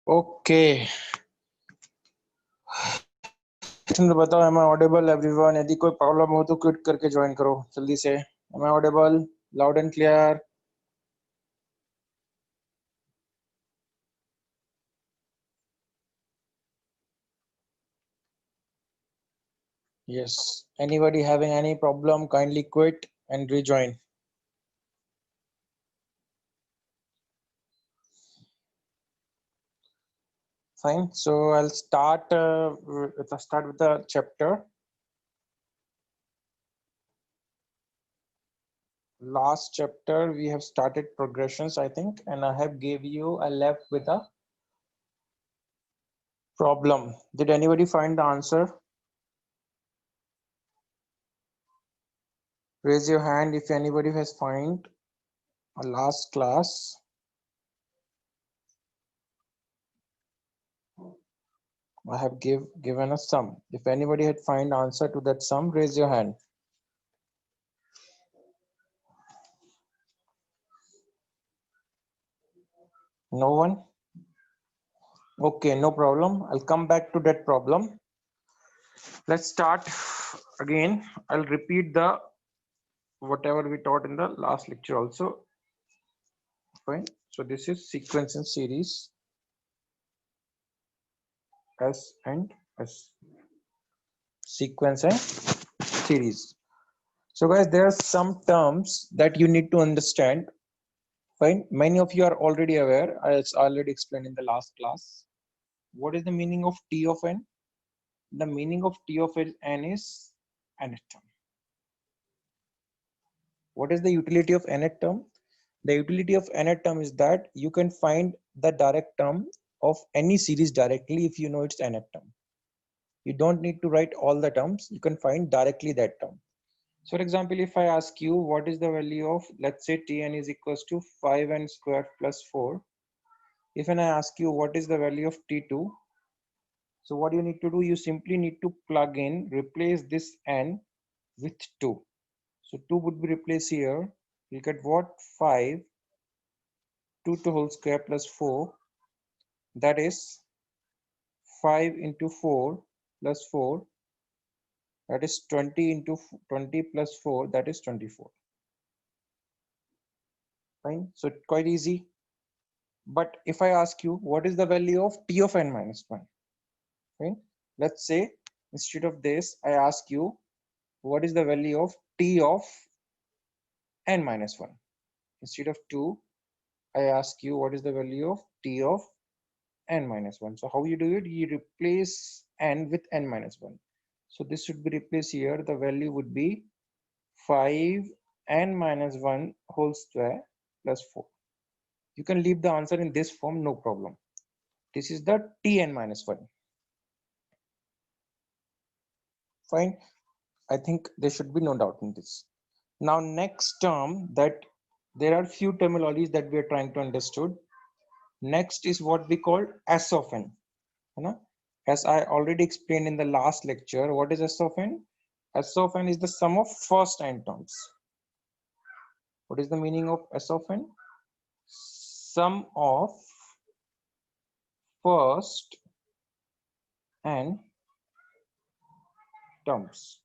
Okay, बताओ, am I audible everyone? यदि कोई प्रॉब्लम हो तो क्विट करके ज्वाइन करो जल्दी से। Am I audible? Loud and clear? Yes. Anybody having any problem, kindly quit and rejoin. Fine. So I'll start with the chapter. Last chapter we have started progressions, I think, and I have gave you a left with a problem. Did anybody find the answer? Raise your hand if anybody has find a last class. I have given a sum. If anybody had find answer to that sum, raise your hand. No one? Okay, no problem. I'll come back to that problem. Let's start again. I'll repeat the whatever we taught in the last lecture also. Fine. So this is sequence and series, S and S. Sequence and series. So guys, there are some terms that you need to understand. Fine. Many of you are already aware, as already explained in the last class. What is the meaning of T of n? The meaning of T of n is nth term. What is the utility of nth term? The utility of nth term is that you can find the direct term of any series directly if you know its nth term. You don't need to write all the terms. You can find directly that term. So for example, if I ask you what is the value of, let's say Tn is equals to 5n squared plus 4. If I ask you what is the value of T2, so what you need to do, you simply need to plug in, replace this n with 2. So 2 would be replaced here. You get what? 5, 2 to whole square plus 4. That is 5 into 4 plus 4. That is 20 into 20 plus 4. That is 24. Fine. So quite easy. But if I ask you what is the value of T of n minus 1? Fine. Let's say instead of this, I ask you what is the value of T of n minus 1. Instead of 2, I ask you what is the value of T of n minus 1. So how you do it? You replace n with n minus 1. So this should be replaced here. The value would be 5n minus 1 whole square plus 4. You can leave the answer in this form, no problem. This is the Tn minus 1. Fine. I think there should be no doubt in this. Now next term, that there are few terminologies that we are trying to understood. Next is what we call S of n. As I already explained in the last lecture, what is S of n? S of n is the sum of first n terms. What is the meaning of S of n? Sum of first n terms.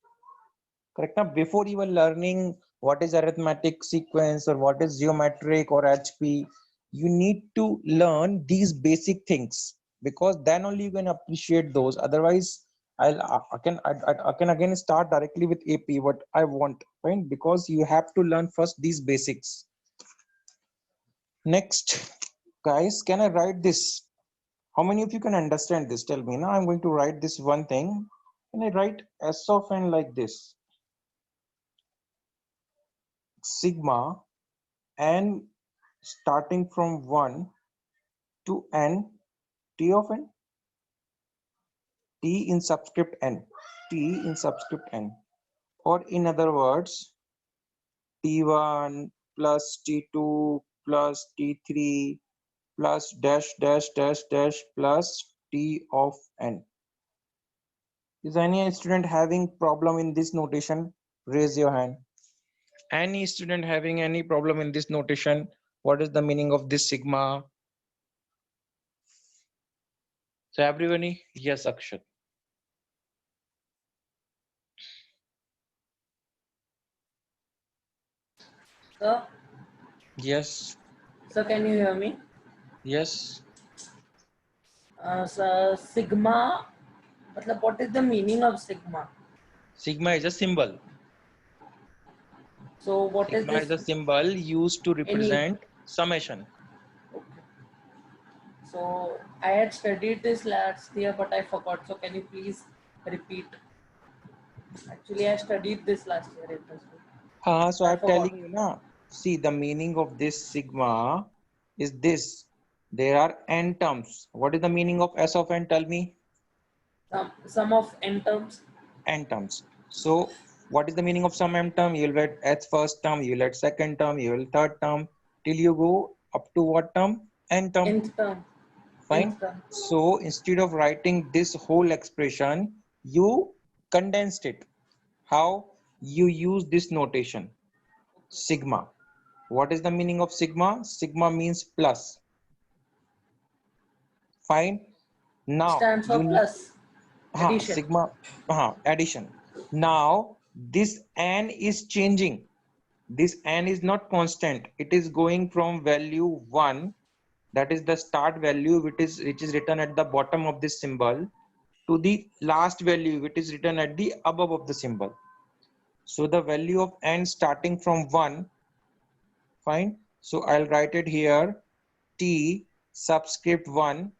Correct? Now, before even learning what is arithmetic sequence or what is geometric or HP, you need to learn these basic things, because then only you can appreciate those. Otherwise, I can again start directly with AP what I want, right? Because you have to learn first these basics. Next, guys, can I write this? How many of you can understand this? Tell me. Now I'm going to write this one thing. Can I write S of n like this? Sigma n starting from 1 to n T of n, T in subscript n, T in subscript n, or in other words, T1 plus T2 plus T3 plus dash dash dash dash plus T of n. Is any student having problem in this notation? Raise your hand. Any student having any problem in this notation? What is the meaning of this sigma? So everyone, yes, Akshat. Sir, Yes, sir, can you hear me? yes. Sir, sigma, मतलब what is the meaning of sigma? Sigma is a symbol. So what is Sigma is this? a symbol used to Any? represent summation. Okay. So I had studied this last year, but I forgot. So can you please repeat? Actually, I studied this last year. It was good. So I I'm forgot. telling you now. See, the meaning of this sigma is this. There are n terms. What is the meaning of S of n? Tell me. Some of n terms. N terms. So what is the meaning of some n term? You will get H first term, you will get second term, you will third term, till you go up to what term? N term. Nth term. Fine. Nth term. So instead of writing this whole expression, you condensed it. How? You use this notation, sigma. What is the meaning of sigma? Sigma means plus. Fine. Now Stands for you need plus. Addition. sigma addition. Now this n is changing. This n is not constant. It is going from value 1, that is the start value, which is written at the bottom of this symbol, to the last value which is written at the above of the symbol. So the value of n starting from 1. Fine. So I'll write it here, t subscript 1,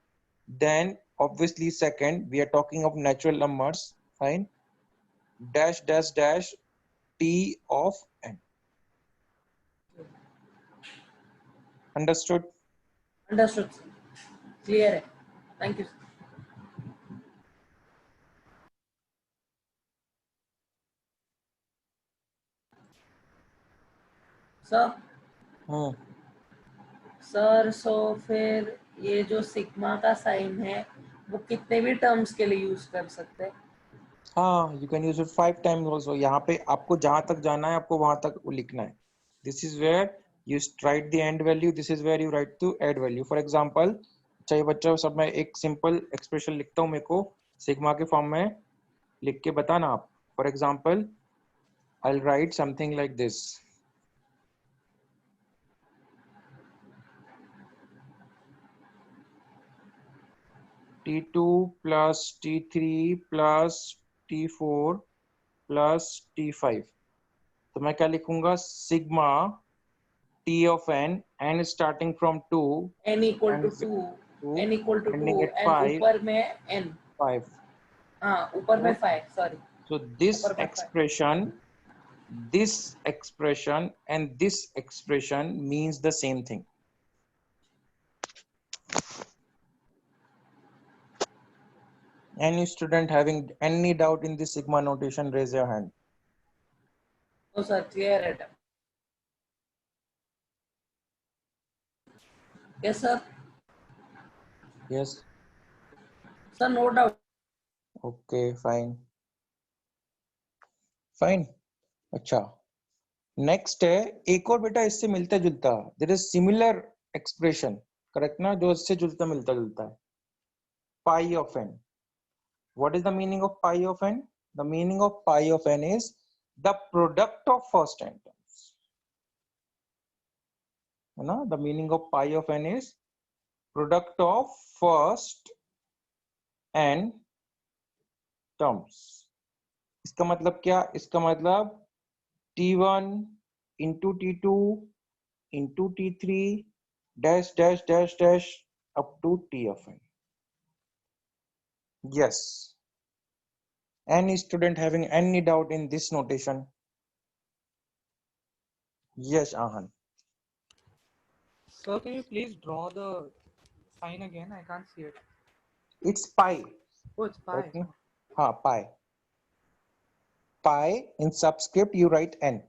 then obviously second, we are talking of natural numbers. Fine. Dash dash dash t of n. Understood? Understood, sir. Clear है. Thank you, sir. Sir, Hmm. Sir so फिर ये जो sigma का sign है वो कितने भी terms के लिए यूज कर सकते हैं? हाँ, you can use it 5 times also. यहाँ पे आपको जहां तक जाना है आपको वहां तक वो लिखना है. This is where you write the end value. This is where you write to add value. For example, चाहिए बच्चों सब मैं एक simple expression लिखता हूँ, मेरे को सिग्मा के फॉर्म में लिख के बताना आप. For example, I'll write something like this. T2 plus T3 plus T4 plus T5. तो मैं क्या लिखूंगा? Sigma T of n starting from 2 n equal to and 2, to n equal to 2 ending at and 5, ऊपर में n. 5. हाँ, ऊपर में So, 5, sorry, so this ऊपर में 5. expression, and this expression means the same thing. Any student having any doubt in this sigma notation, raise your hand. No sir, clear है. Yes sir. Yes. Sir no doubt. Okay, fine. Fine. अच्छा. Next है एक और बेटा इससे मिलता जुलता. There is similar expression, correct ना, जो इससे जुलता मिलता जुलता है. Pi of n. What is the meaning of pi of n? The meaning of pi of n is the product of first n terms. है ना? The meaning of pi of n is product of first n terms. इसका मतलब क्या? इसका मतलब t1 into t2 into t3 dash dash dash dash up to t of n. Yes. Any student having any doubt in this notation? Yes, Ahan. Sir, can you please draw the sign again? I can't see it. It's pi. Oh, it's pi. Right? Ha, pi. Pi in subscript you write n.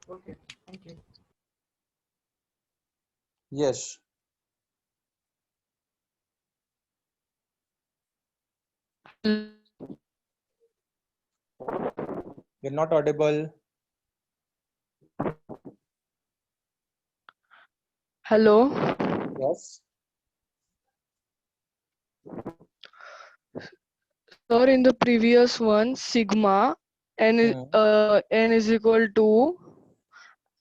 Okay, thank you. Yes. You're not audible. Hello. Yes. Sir, in the previous one, sigma n is equal to,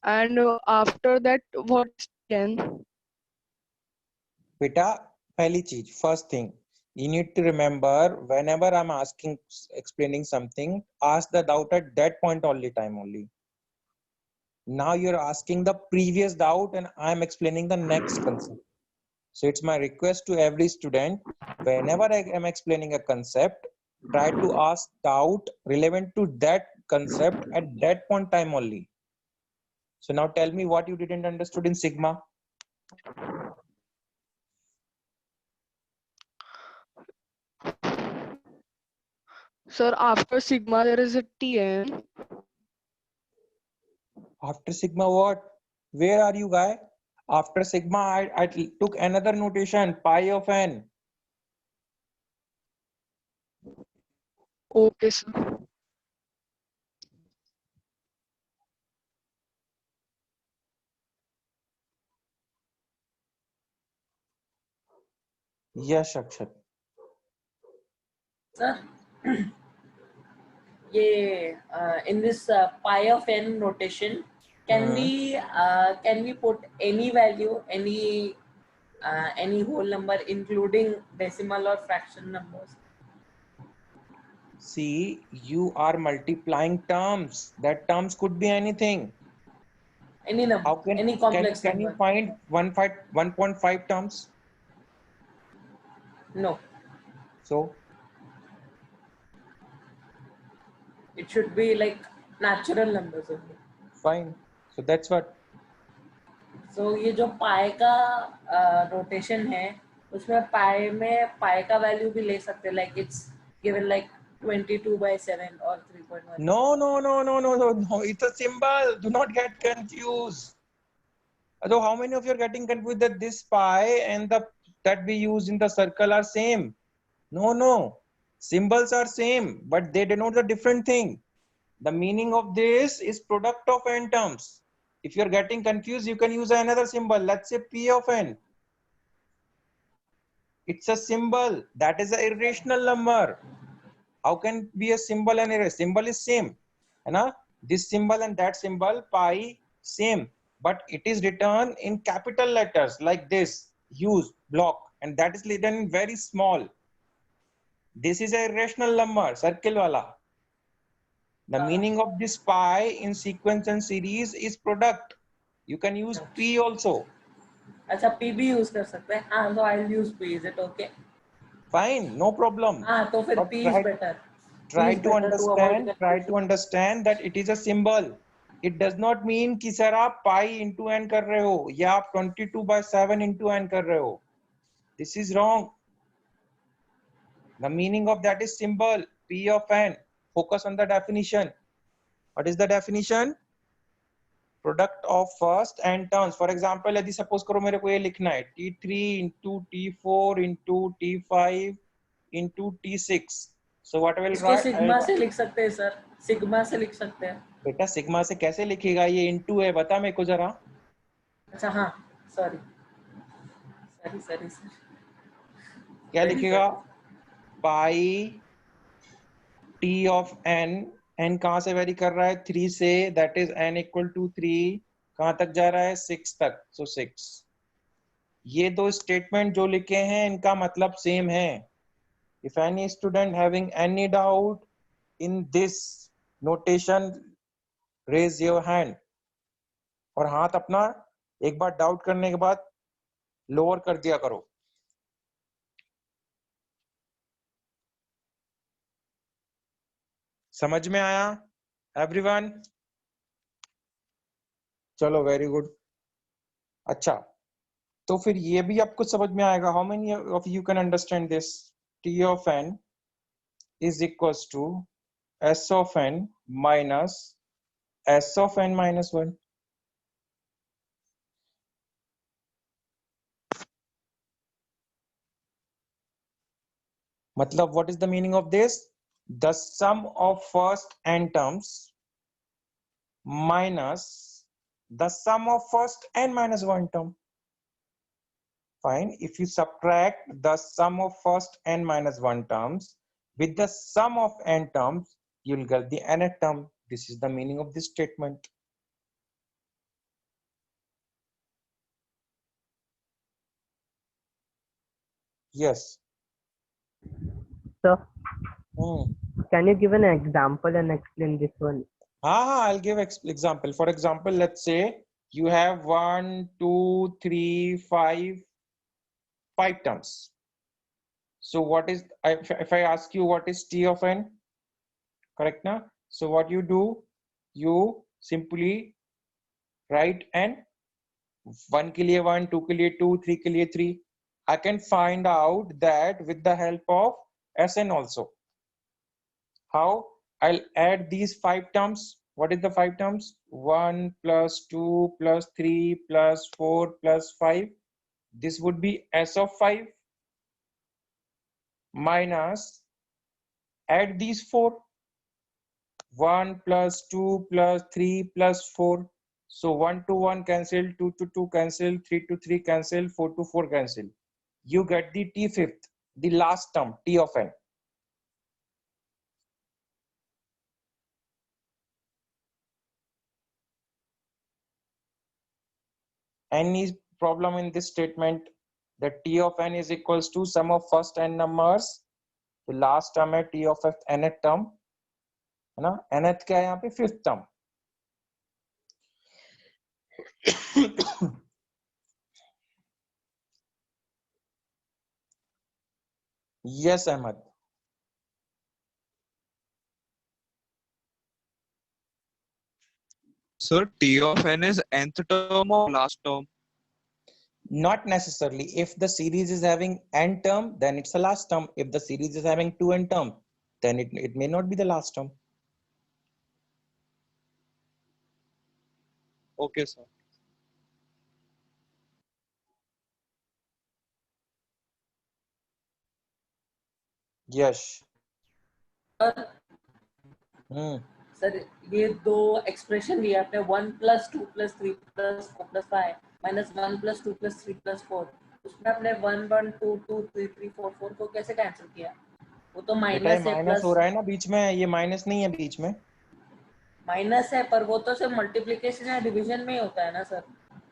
and after that, what is Tn? Beta, पहली चीज, first thing, you need to remember whenever I'm explaining something, ask the doubt at that point only time only. Now you're asking the previous doubt and I'm explaining the next concept. So it's my request to every student, whenever I am explaining a concept, try to ask doubt relevant to that concept at that point time only. So now tell me what you didn't understood in sigma. Sir, after sigma, there is a Tn. After sigma what? Where are you, guy? After sigma, I took another notation, pi of n. Okay, sir. Yes, Akshat. Sir, in this pi of n notation, can we put any value, any whole number, including decimal or fraction numbers? See, you are multiplying terms. That terms could be anything. Any number, How any can complex you number? find 1.5 terms? No, So it should be like natural numbers only. fine. So that's what. So ये जो पाई का rotation है, उसमें पाई में पाई का value भी ले सकते हैं, like it's given like 22/7 or 3.1. No. It's a symbol. Do not get confused. So how many of you are getting confused that this pi and the that we use in the circle are same? No. Symbols are same, but they denote the different thing. The meaning of this is product of n terms. If you're getting confused, you can use another symbol. Let's say P of n. It's a symbol. That is an irrational number. How can be a symbol and a symbol is same? And this symbol and that symbol, pi, same. But it is written in capital letters like this, use, block. And that is written in very small. This is a irrational number, circle wala. The meaning of this pi in sequence and series is product. You can use P also. अच्छा P भी use कर सकते हैं. हाँ, so I'll use P. Is it okay? Fine, no problem. हाँ, तो फिर But P is better. P try is to better to avoid confusion. understand that it is a symbol. It does not mean कि sir आप pi into n कर रहे हो या आप 22/7 into n कर रहे हो. This is wrong. The meaning of that is symbol P of n. Focus on the definition. What is the definition? Product of first n terms. For example, यदि suppose करो मेरे को ये लिखना है T3 into T4 into T5 into T6. So what will इसको write? Sigma से लिख सकते हैं सर. सिग्मा से लिख सकते हैं. बेटा सिग्मा से कैसे लिखेगा? ये into है, बता मेरे को जरा. अच्छा हाँ, सॉरी. क्या लिखेगा? पाई T of n. n कहाँ से वेरी कर रहा है? 3 से. That is n equal to 3. कहाँ तक जा रहा है? 6 तक. So 6. ये दो स्टेटमेंट जो लिखे हैं इनका मतलब सेम है. If any student having any doubt in this notation, raise your hand. और हाथ अपना एक बार डाउट करने के बाद लोअर कर दिया करो. समझ में आया एवरीवन? चलो वेरी गुड. अच्छा, तो फिर ये भी आपको समझ में आएगा. How many of you can understand this? T of n is equals to S of n minus S of n minus 1. मतलब what is the meaning of this? The sum of first n terms minus the sum of first n minus 1 term. Fine. If you subtract the sum of first n minus 1 terms, with the sum of n terms, you'll get the nth term. This is the meaning of this statement. Yes. So, Hmm. can you give an example and explain this one? I'll give example. For example, let's say you have 1, 2, 3, 5 terms. So what is, if I ask you what is T of n, correct now? So what you do, you simply write n, 1 के लिए 1, 2 के लिए 2, 3 के लिए 3. I can find out that with the help of Sn also. How? I'll add these 5 terms. What is the 5 terms? 1 plus 2 plus 3 plus 4 plus 5. This would be S of 5 minus, add these 4. 1 plus 2 plus 3 plus 4. So 1 to 1 cancel, 2 to 2 cancel, 3 to 3 cancel, 4 to 4 cancel. You get the T fifth, the last term, T of n. Any problem in this statement? That T of n is equals to sum of first n numbers. The last term है T of f nth term, है ना? nth क्या है यहाँ पे? Fifth term. Yes, Ahmed. Sir, T of n is nth term or last term? Not necessarily. If the series is having n term, then it's the last term. If the series is having 2n term, then it may not be the last term. Okay, sir. Yes. Sir ये दो expression दिए आपने 1 plus 2 plus 3 plus 4 plus 5 minus 1 plus 2 plus 3 plus 4, उसमें आपने 1 1 2 2 3 3 4 4 को कैसे cancel किया? वो तो बेटा ये माइनस है, माइनस प्लस हो रहा है ना बीच में, ये माइनस नहीं है बीच में. माइनस है, पर वो तो सिर्फ मल्टीप्लिकेशन या डिवीजन में ही होता है ना सर.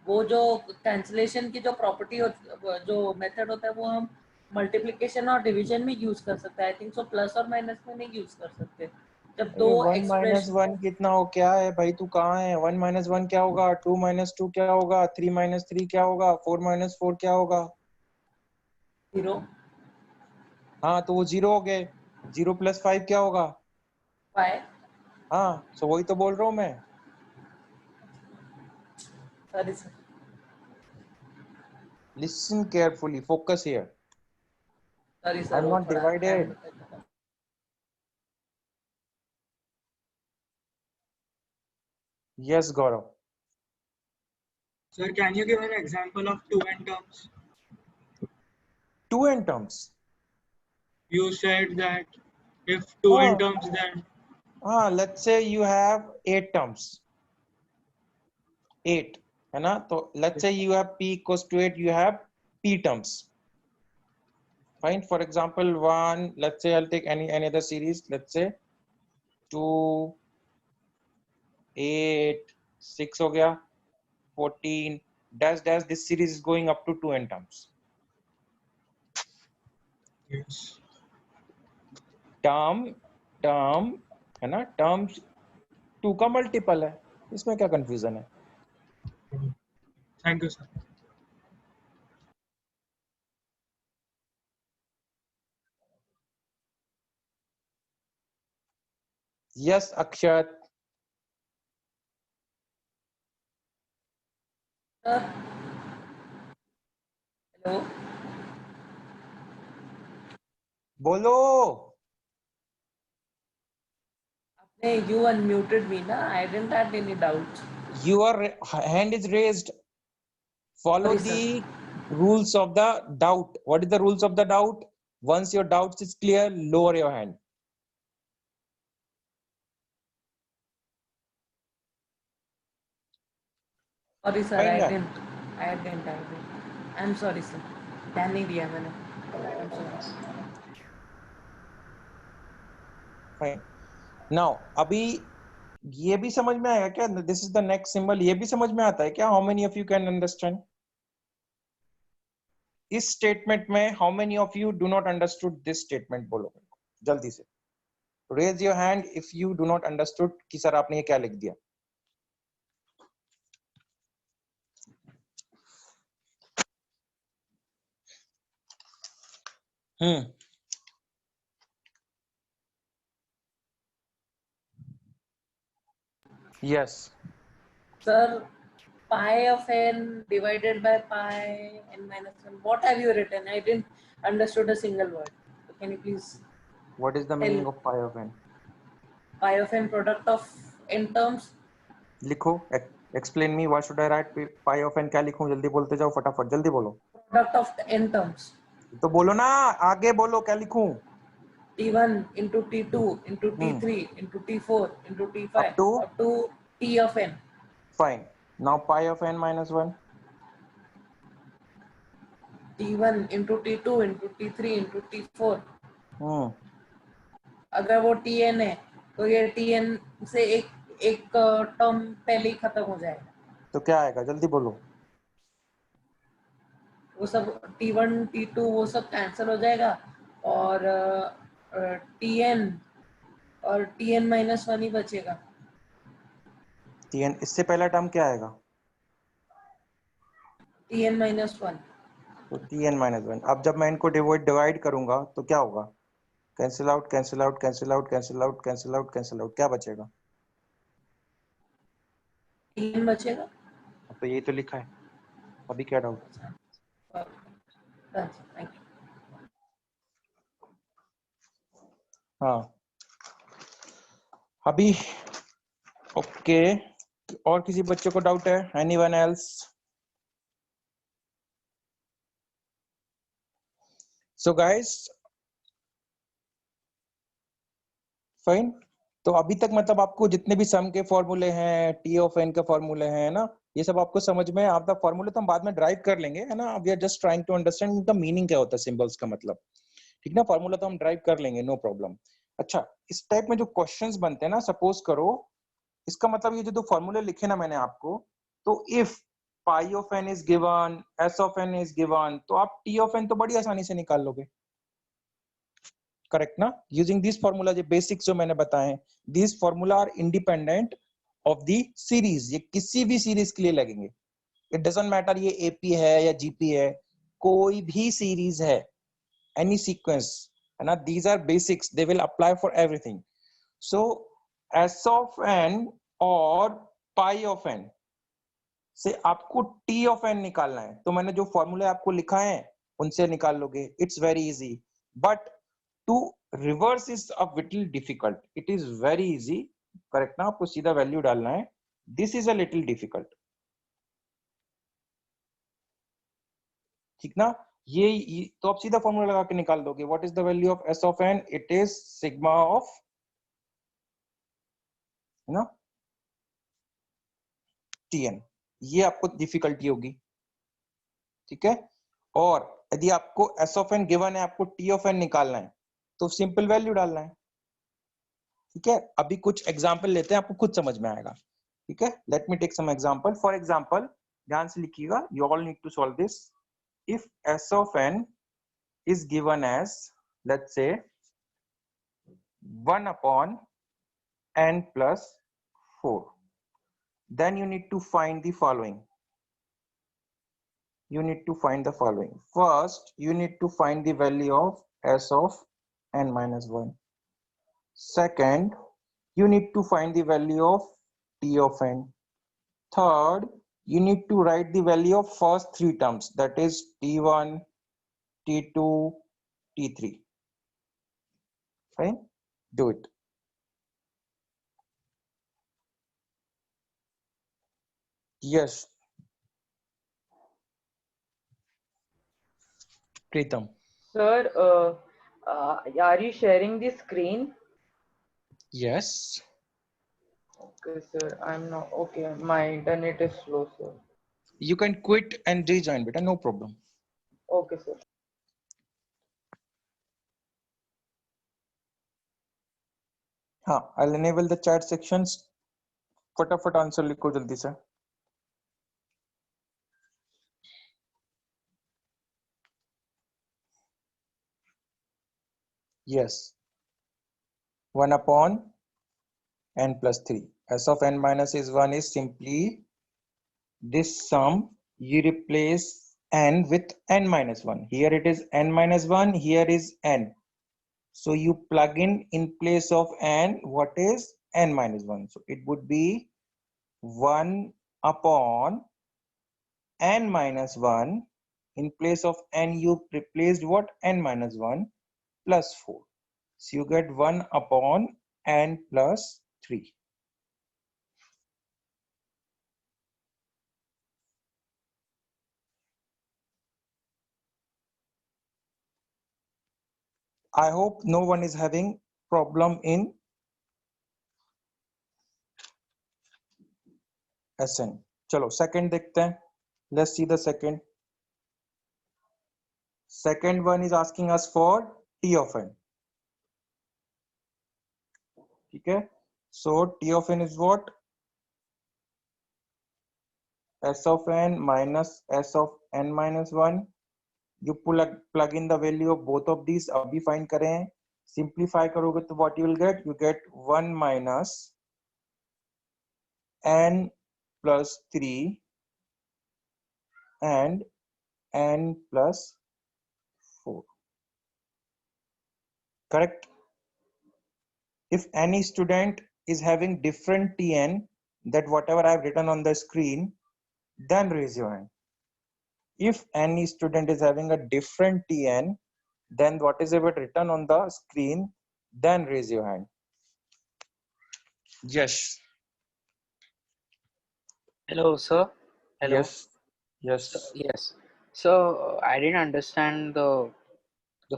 वो जो कैंसिलेशन की जो प्रॉपर्टी जो मेथड होता है वो हम मल्टीप्लिकेशन और डिवीजन में यूज कर सकते हैं. आई थिंक सो प्लस और माइनस में नहीं यूज कर सकते. जब दो 1 माइनस एक्सप्रेशन 1 कितना हो, क्या है भाई, तू कहाँ है? 1 माइनस 1 क्या होगा? 2 माइनस 2 क्या होगा? 3 माइनस 3 क्या होगा? 4 माइनस 4 क्या होगा? 0 हाँ तो वो 0 हो गए. 0 प्लस 5 क्या होगा? 5. हाँ, सो वही तो बोल रहा हूँ मैं. Sorry sir. Listen carefully, focus here. Sorry sir. I'm not divided. Yes, Gaurav. Sir, can you give an example of 2n terms? 2n terms. You said that if 2n terms, then let's say you have 8 terms. 8, है ना? तो let's say you have p equals to 8, you have p terms. Fine. For example, 1, let's say I'll take any other series. Let's say 2, 8, 6 हो गया, 14, dash dash. This series is going up to 2n terms. yes. Term है ना, terms 2 का multiple है, इसमें क्या confusion है? Thank you, sir. Yes Akshat. Hello. बोलो. आपने you unmuted me ना. I didn't have any doubt. Your hand is raised. Follow Sorry, the rules of the doubt. What is the rules of the doubt? Once your doubts is clear, lower your hand. Sorry sir, Fine, I yeah. didn't. I'm sorry sir. ध्यान नहीं दिया मैंने. I'm sorry. Fine. Now अभी ये भी समझ में आएगा क्या? This is the next symbol. ये भी समझ में आता है क्या? How many of you can understand इस स्टेटमेंट में? How many of you do not understood this statement? बोलो जल्दी से. Raise your hand if you do not understood कि सर आपने ये क्या लिख दिया. Yes. Sir, pi of n divided by pi n minus 1. What have you written? I didn't understood a single word. So can you please What is the meaning of pi of n? pi of n product of n terms? लिखो. Explain me. Why should I write pi of n? क्या लिखूं? जल्दी बोलते जाओ फटाफट. जल्दी बोलो. Product of n terms. तो बोलो ना. आगे बोलो. क्या लिखूं? T1 into T2 into T3 into T4 into T5 up to T of n. Fine. Now pi of n minus 1. T1 into T2 into T3 into T4. अगर वो Tn है तो ये Tn से एक टर्म पहले ही खत्म हो जाएगा. तो क्या आएगा? जल्दी बोलो. वो सब T1 T2 वो सब कैंसिल हो जाएगा और Tn और Tn minus 1 ही बचेगा. Tn इससे पहला टर्म क्या आएगा? Tn minus 1. तो Tn minus 1. अब जब मैं इनको डिवाइड करूंगा तो क्या होगा? Cancel out cancel out cancel out cancel out cancel out cancel out. क्या बचेगा? Tn बचेगा. तो यही तो लिखा है. अभी क्या डाउट? Thank you. हाँ अभी ओके. और किसी बच्चे को डाउट है? Anyone else? So guys fine. तो अभी तक मतलब आपको जितने भी सम के फॉर्मूले हैं, टी ऑफ एन के फॉर्मूले हैं ना, ये सब आपको समझ में. आप द फॉर्मूले तो हम बाद में ड्राइव कर लेंगे है ना. We are just trying to understand इनका मीनिंग क्या होता है, सिंबल्स का मतलब. ठीक ना. फॉर्मूला तो हम ड्राइव कर लेंगे, नो प्रॉब्लम. अच्छा, इस टाइप में जो क्वेश्चंस बनते हैं ना, सपोज करो इसका मतलब ये जो दो फॉर्मूले लिखे ना मैंने आपको, तो if pi of n is given, S of n is given, तो आप टी ऑफ एन तो बड़ी आसानी से निकाल लोगे. करेक्ट ना. यूजिंग दिस फॉर्मूला, जो बेसिक्स जो मैंने बताए, this formula are independent of the series. ये किसी भी सीरीज के लिए लगेंगे. इट डजंट मैटर ये एपी है या जीपी है, कोई भी सीरीज है, एनी सीक्वेंस है ना. These are basics, they will apply for everything. So S of n और पाई ऑफ एन से आपको टी ऑफ एन निकालना है. तो मैंने जो फॉर्मूले आपको लिखा है उनसे निकाल लोगे. It's very easy. But to reverse is a little difficult. It is very easy. Correct ना. आपको सीधा वैल्यू डालना है. This is a little difficult. ठीक ना. ये तो आप सीधा फॉर्मूला लगा के निकाल दोगे. What is the value of S of n? It is sigma of ना टीएन. ये आपको डिफिकल्टी होगी. ठीक है. और यदि आपको एस ऑफ एन गिवन है, आपको टी ऑफ एन निकालना है, तो सिंपल वैल्यू डालना है. ठीक है. अभी कुछ एग्जांपल लेते हैं, आपको खुद समझ में आएगा. ठीक है. Let me take some example. For example, ध्यान से लिखिएगा. You all need to solve this. If S of n is given as, let's say, 1 upon n plus 4, then you need to find the following. You need to find the following. First, you need to find the value of s of n minus 1. Second, you need to find the value of t of n. Third, you need to write the value of first three terms, that is t1, t2, T3. Fine. Do it. Yes. Pritam. Sir, are you sharing the screen? Yes. Okay, sir. I'm not. Okay, my internet is slow, sir. You can quit and rejoin, beta. No problem. Okay, sir. हाँ, I'll enable the chat sections. फटाफट answer लिखो जल्दी से. Yes. 1 upon n plus 3. S of n minus is 1 is simply this sum. You replace n with n minus 1. Here it is n minus 1. Here is n. So you plug in place of n, what is n minus 1? So it would be 1 upon n minus 1. In place of n, you replaced what? N minus 1 plus 4. So you get 1 upon n plus 3. I hope no one is having problem in SN. चलो second देखते हैं. Let's see the second. Second one is asking us for T of n. Okay. So T of n is what? S of n minus S of n minus 1. You plug in the value of both of these. अभी find करें. Simplify करोगे तो what you will get? You get 1 minus n plus 3 and n plus 4. Correct? If any student is having different Tn that whatever I have written on the screen, then raise your hand. If any student is having a different Tn than what is ever written on the screen, then raise your hand. Yes. Hello, sir. Hello. Yes. Yes. So, yes. So I didn't understand the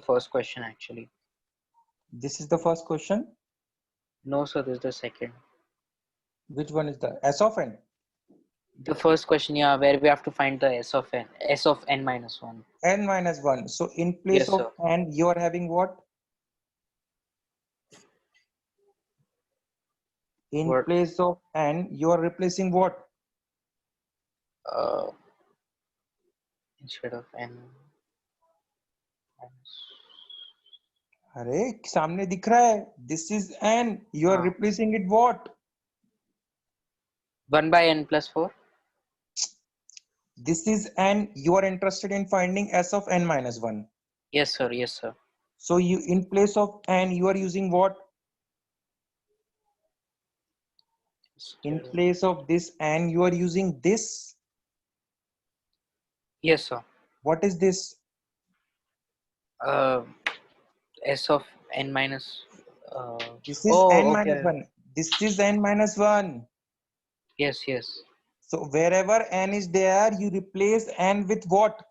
first question actually. This is the first question. No, sir. This is the second. Which one is the S of n? The first question, yeah, where we have to find the S of n minus 1. N minus 1. So in place Yes, of sir. n, you are having what? In What? place of n, you are replacing what? Instead of n minus. अरे सामने दिख रहा है. This is n. You are हाँ. replacing it what? 1 by n plus 4. This is n. You are interested in finding S of n minus 1. Yes, sir. Yes, sir. So you in place of n, you are using what? In place of this n, you are using this. Yes, sir. What is this? S of n minus. This is n minus Okay. 1. This is n minus 1. Yes, yes. So wherever n is there, you replace n with what?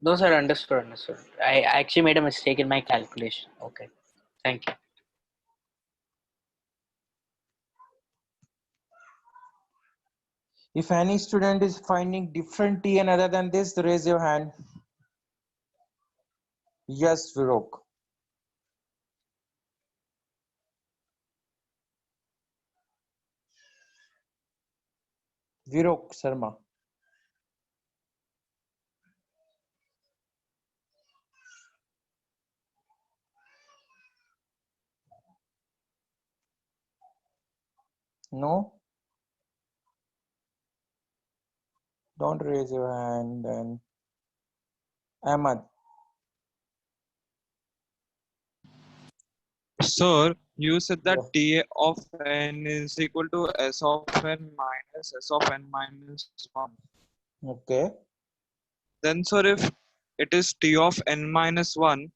No, sir. Understood. Understood. I actually made a mistake in my calculation. Okay. Thank you. If any student is finding different Tn other than this, raise your hand. Yes, Virok. Virok Sharma. No? Don't raise your hand. And Ahmad. Sir, you said that Yeah. T of n is equal to S of n minus S of n minus 1. Okay. Then, sir, if it is T of n minus 1,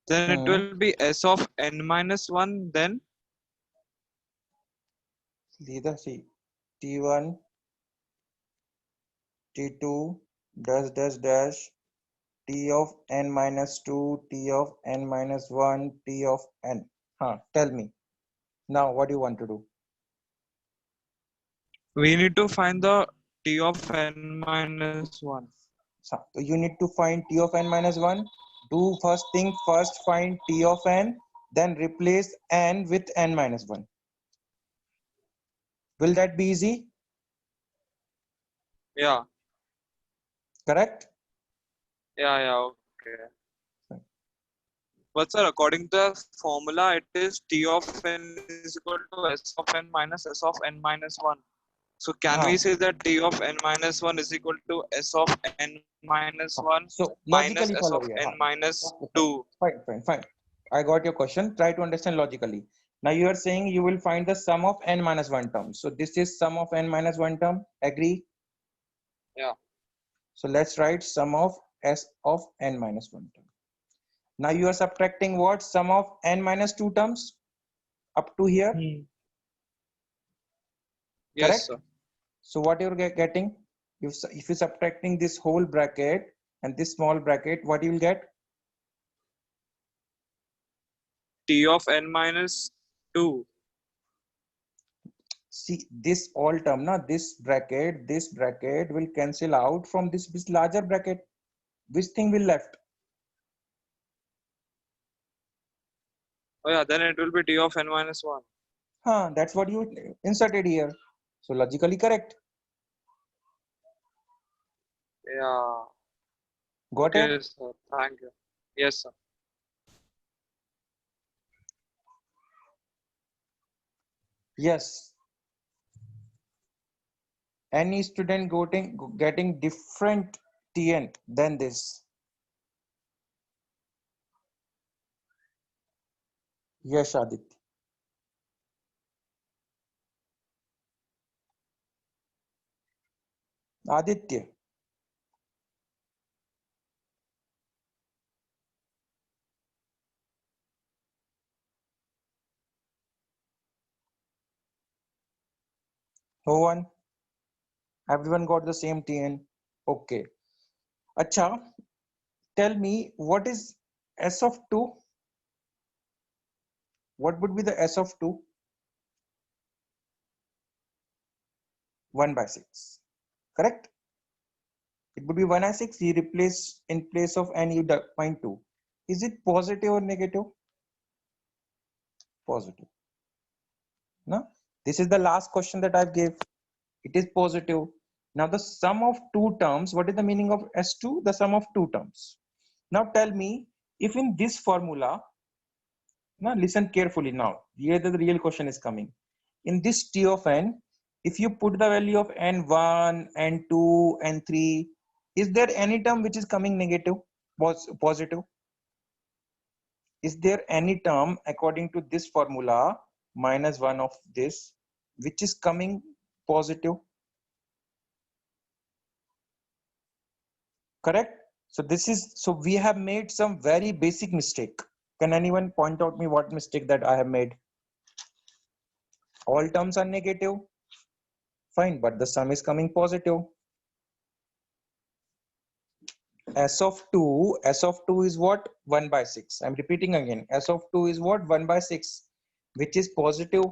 then it will be S of n minus 1, then See, T1, T2, dash, dash, dash, T of n minus 2, T of n minus 1, T of n. Tell me. Now, what do you want to do? we need to find the T of n minus 1. So you need to find T of n minus 1. Do first thing first, find T of n, then replace n with n minus 1. Will that be easy? Yeah. Correct? Yeah. Okay. But sir, according to the formula, it is T of n is equal to S of n minus S of n minus 1. So can we say that T of n minus 1 is equal to S of n minus 1 So minus logically S follow of here. n minus Okay, 2? fine. I got your question. Try to understand logically. Now you are saying you will find the sum of n minus 1 terms. So this is sum of n minus 1 term. Agree? Yeah. So let's write sum of S of n minus 1 term. Now you are subtracting what? Sum of n minus 2 terms up to here. Yes, Correct? sir. So what you're getting? If you're subtracting this whole bracket and this small bracket, what you will get? T of n minus 2. See this all term, now this bracket will cancel out from this larger bracket. Which thing will left? Oh yeah, then it will be T of n minus 1. That's what you inserted here. So logically correct. Yeah. Got Okay, it? sir. Thank you. Yes, sir. Yes. Any student getting different TN than this? Yes, Aditya. Aditya. No one? Everyone got the same TN? Okay. Acha, tell me what is S of 2? What would be the S of 2? 1 by 6. Correct? It would be 1 by 6. You replace in place of n, you find 2. Is it positive or negative? Positive. No? This is the last question that I gave. It is positive. Now the sum of two terms, what is the meaning of S2? The sum of two terms. Now tell me, if in this formula, now listen carefully now, here the real question is coming. In this T of n, if you put the value of n1, n2, n3, is there any term which is coming negative, positive? Is there any term according to this formula, minus 1 of this, which is coming positive? Correct? So we have made some very basic mistake. Can anyone point out me what mistake that I have made? All terms are negative. Fine, but the sum is coming positive. S of 2 is what? 1 by 6. I'm repeating again. S of 2 is what? 1 by 6, which is positive.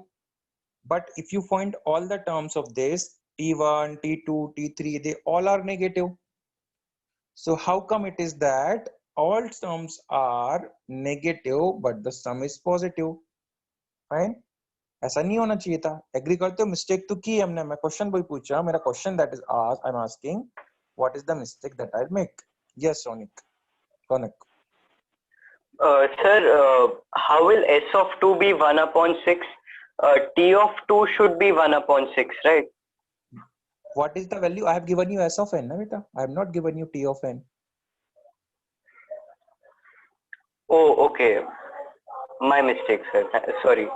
But if you find all the terms of this, T1, T2, T3, they all are negative. So how come it is that all terms are negative but the sum is positive? Fine. ऐसा नहीं होना चाहिए था. Agree करते हो? Mistake तो की हमने. मैं क्वेश्चन वही पूछा. मेरा question that is asked, I am asking what is the mistake that I make? Yes, Sonik. Sir, how will S of 2 be 1 upon 6? T of 2 should be 1 upon 6, right? What is the value? I have given you S of n, na beta? I have not given you T of n. Oh, okay. My mistake, sir. Sorry.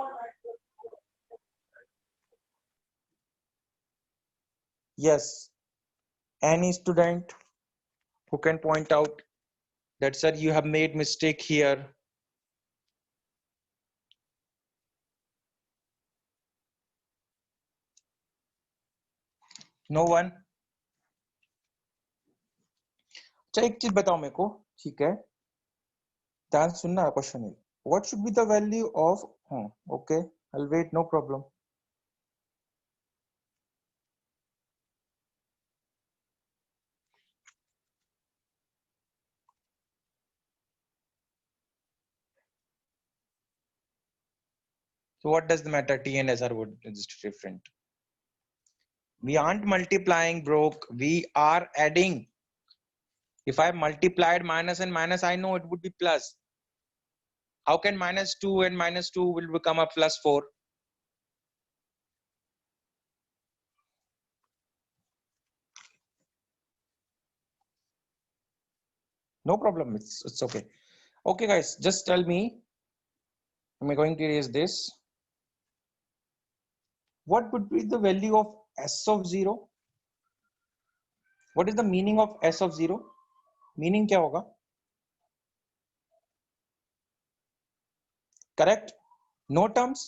Yes. Any student who can point out that, sir, you have made mistake here? No one? अच्छा एक चीज बताओ मेरे को, ठीक है? ध्यान सुनना क्वेश्चन है. What should be the value of? Okay, I'll wait. No problem. So what does the matter? T and S are just different. We aren't multiplying, broke. We are adding. If I multiplied minus and minus, I know it would be plus. How can -2 and -2 will become a +4? No problem. It's okay. Okay, guys, just tell me. Am I going to erase this? What would be the value of S of 0? What is the meaning of S of 0? Meaning क्या होगा? Correct? No terms.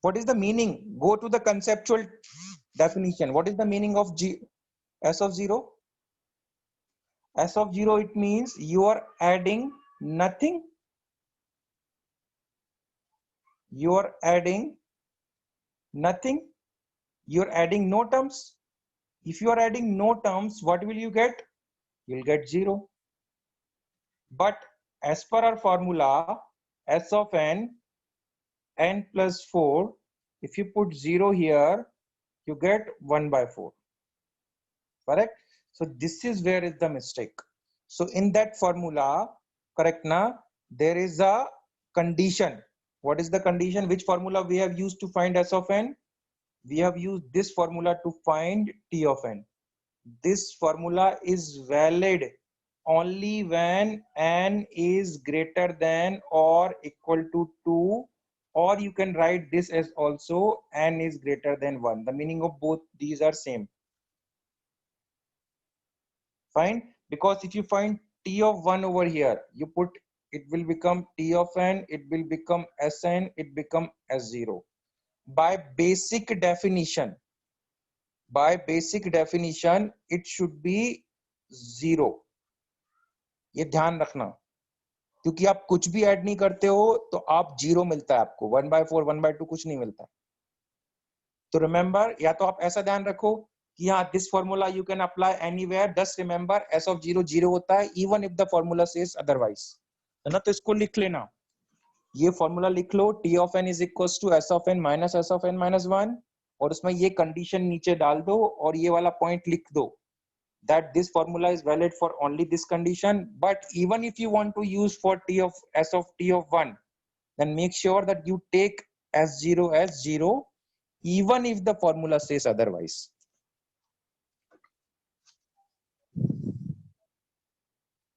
What is the meaning? Go to the conceptual definition. What is the meaning of S of 0? S of 0, it means you are adding nothing. You are adding nothing. You are adding no terms. If you are adding no terms, what will you get? You'll get 0. But as per our formula, S of n plus 4, if you put 0 here, you get 1/4. Correct? So this is where is the mistake. So in that formula, correct na, there is a condition. What is the condition? Which formula we have used to find S of n? We have used this formula to find T of n. This formula is valid only when n is greater than or equal to 2, or you can write this as also n is greater than 1. The meaning of both these are same. Fine, because if you find T of 1 over here, you put, it will become T of n, it will become Sn, it become S0. By basic definition, it should be 0. ये ध्यान रखना, क्योंकि आप कुछ भी add नहीं करते हो तो आप 0 मिलता है आपको, 1/4 1/2 कुछ नहीं मिलता. तो रिमेंबर, या तो आप ऐसा ध्यान रखो कि हाँ, this formula you can apply anywhere. Just remember S of 0 0 होता है even if the formula says otherwise, है ना. तो इसको लिख लेना, ये फॉर्मूला लिख लो, T of n is equals to S of n minus S of n minus 1, और उसमें ये कंडीशन नीचे डाल दो और ये वाला पॉइंट लिख दो that this formula is valid for only this condition. But even if you want to use for S of T of 1, then make sure that you take S0 as 0 even if the formula says otherwise.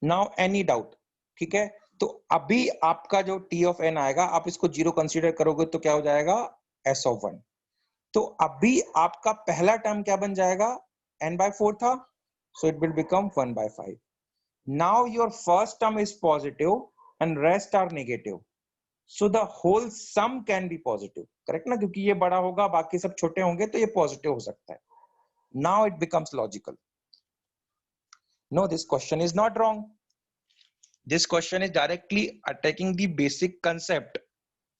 Now any doubt? ठीक है, तो अभी आपका जो T of n आएगा, आप इसको 0 consider करोगे तो क्या हो जाएगा? S of 1. तो अभी आपका पहला टर्म क्या बन जाएगा? n/4 था, so it will become 1/5. Now your first term is positive and rest are negative, so the whole sum can be positive. Correct ना? क्योंकि ये बड़ा होगा, बाकी सब छोटे होंगे, तो ये पॉजिटिव हो सकता है. Now it becomes logical. No, this question is not wrong. This question is directly attacking the basic concept.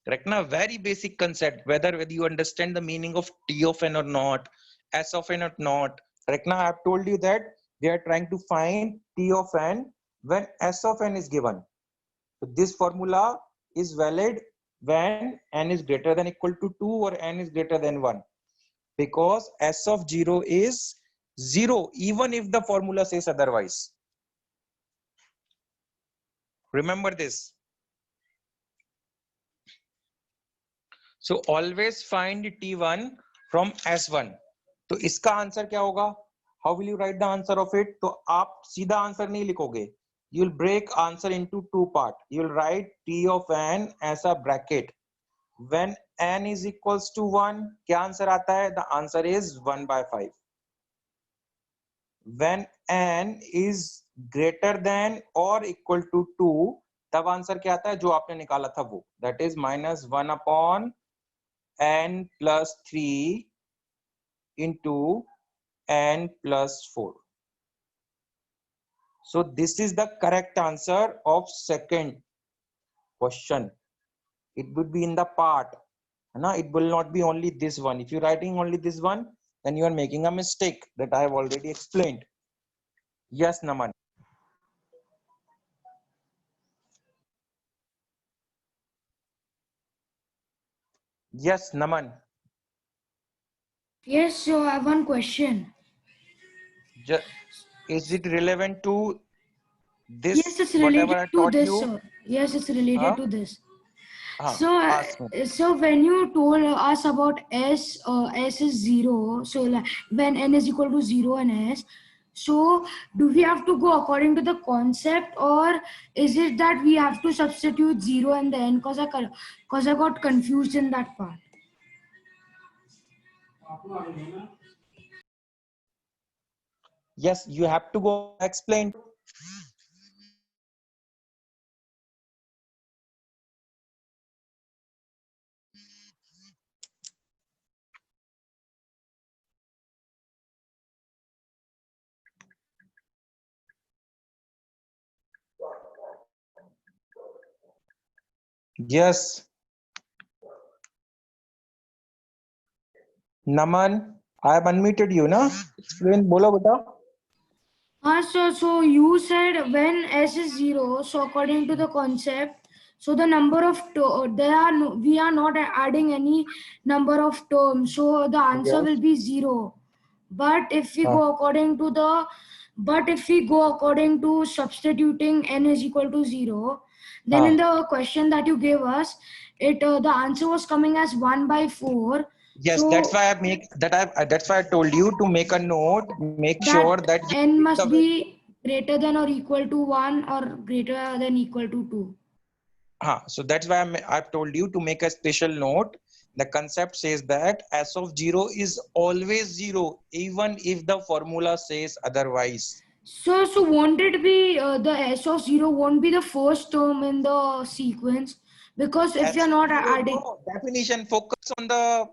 Correct na? Very basic concept, whether you understand the meaning of T of n or not, S of n or not. Correct na? I have told you that we are trying to find T of n when S of n is given. So this formula is valid when n is greater than equal to 2 or n is greater than 1, because S of 0 is 0 even if the formula says otherwise. Remember this. So always find T1 from S1. तो इसका answer क्या होगा? How will you write the answer of it? तो आप सीधा answer नहीं लिखोगे. You'll break answer into two part. You'll write T of n as a bracket. When n is equals to 1, क्या आंसर आता है? The answer is 1/5. When n is greater than or equal to 2, तब answer क्या आता है? जो आपने निकाला था वो, that is -1/n plus 3 into n plus 4. So this is the correct answer of second question. It would be in the part. No, it will not be only this one. If you're writing only this one, then you are making a mistake that I have already explained. Yes, Naman. Yes, Naman. Yes, so I have one question. Is it relevant to this? Yes, it's Whatever related I to taught this, you? sir. Yes, it's related Huh? to this. Huh. So, Ask me. so when you told us about S is 0, so like when N is equal to 0 and S, so do we have to go according to the concept, or is it that we have to substitute 0 and the N? Because I got confused in that part. Yes, you have to go explain. Yes. Naman, I have unmuted you, na? Explain, bolo beta. So you said when S is 0, so according to the concept, so the number of we are not adding any number of terms, so the answer Yes. will be 0. But if we go according to substituting N is equal to 0, then in the question that you gave us, the answer was coming as 1/4. Yes, that's So why that's why I told you to make a note, make sure that that you N take must the be greater than or equal to 1 or greater than equal to 2. so that's why I've told you to make a special note. The concept says that S of 0 is always 0, even if the formula says otherwise. So won't it be the S of 0 won't be the first term in the sequence, because if S you're of not 0, adding. no, definition, focus on the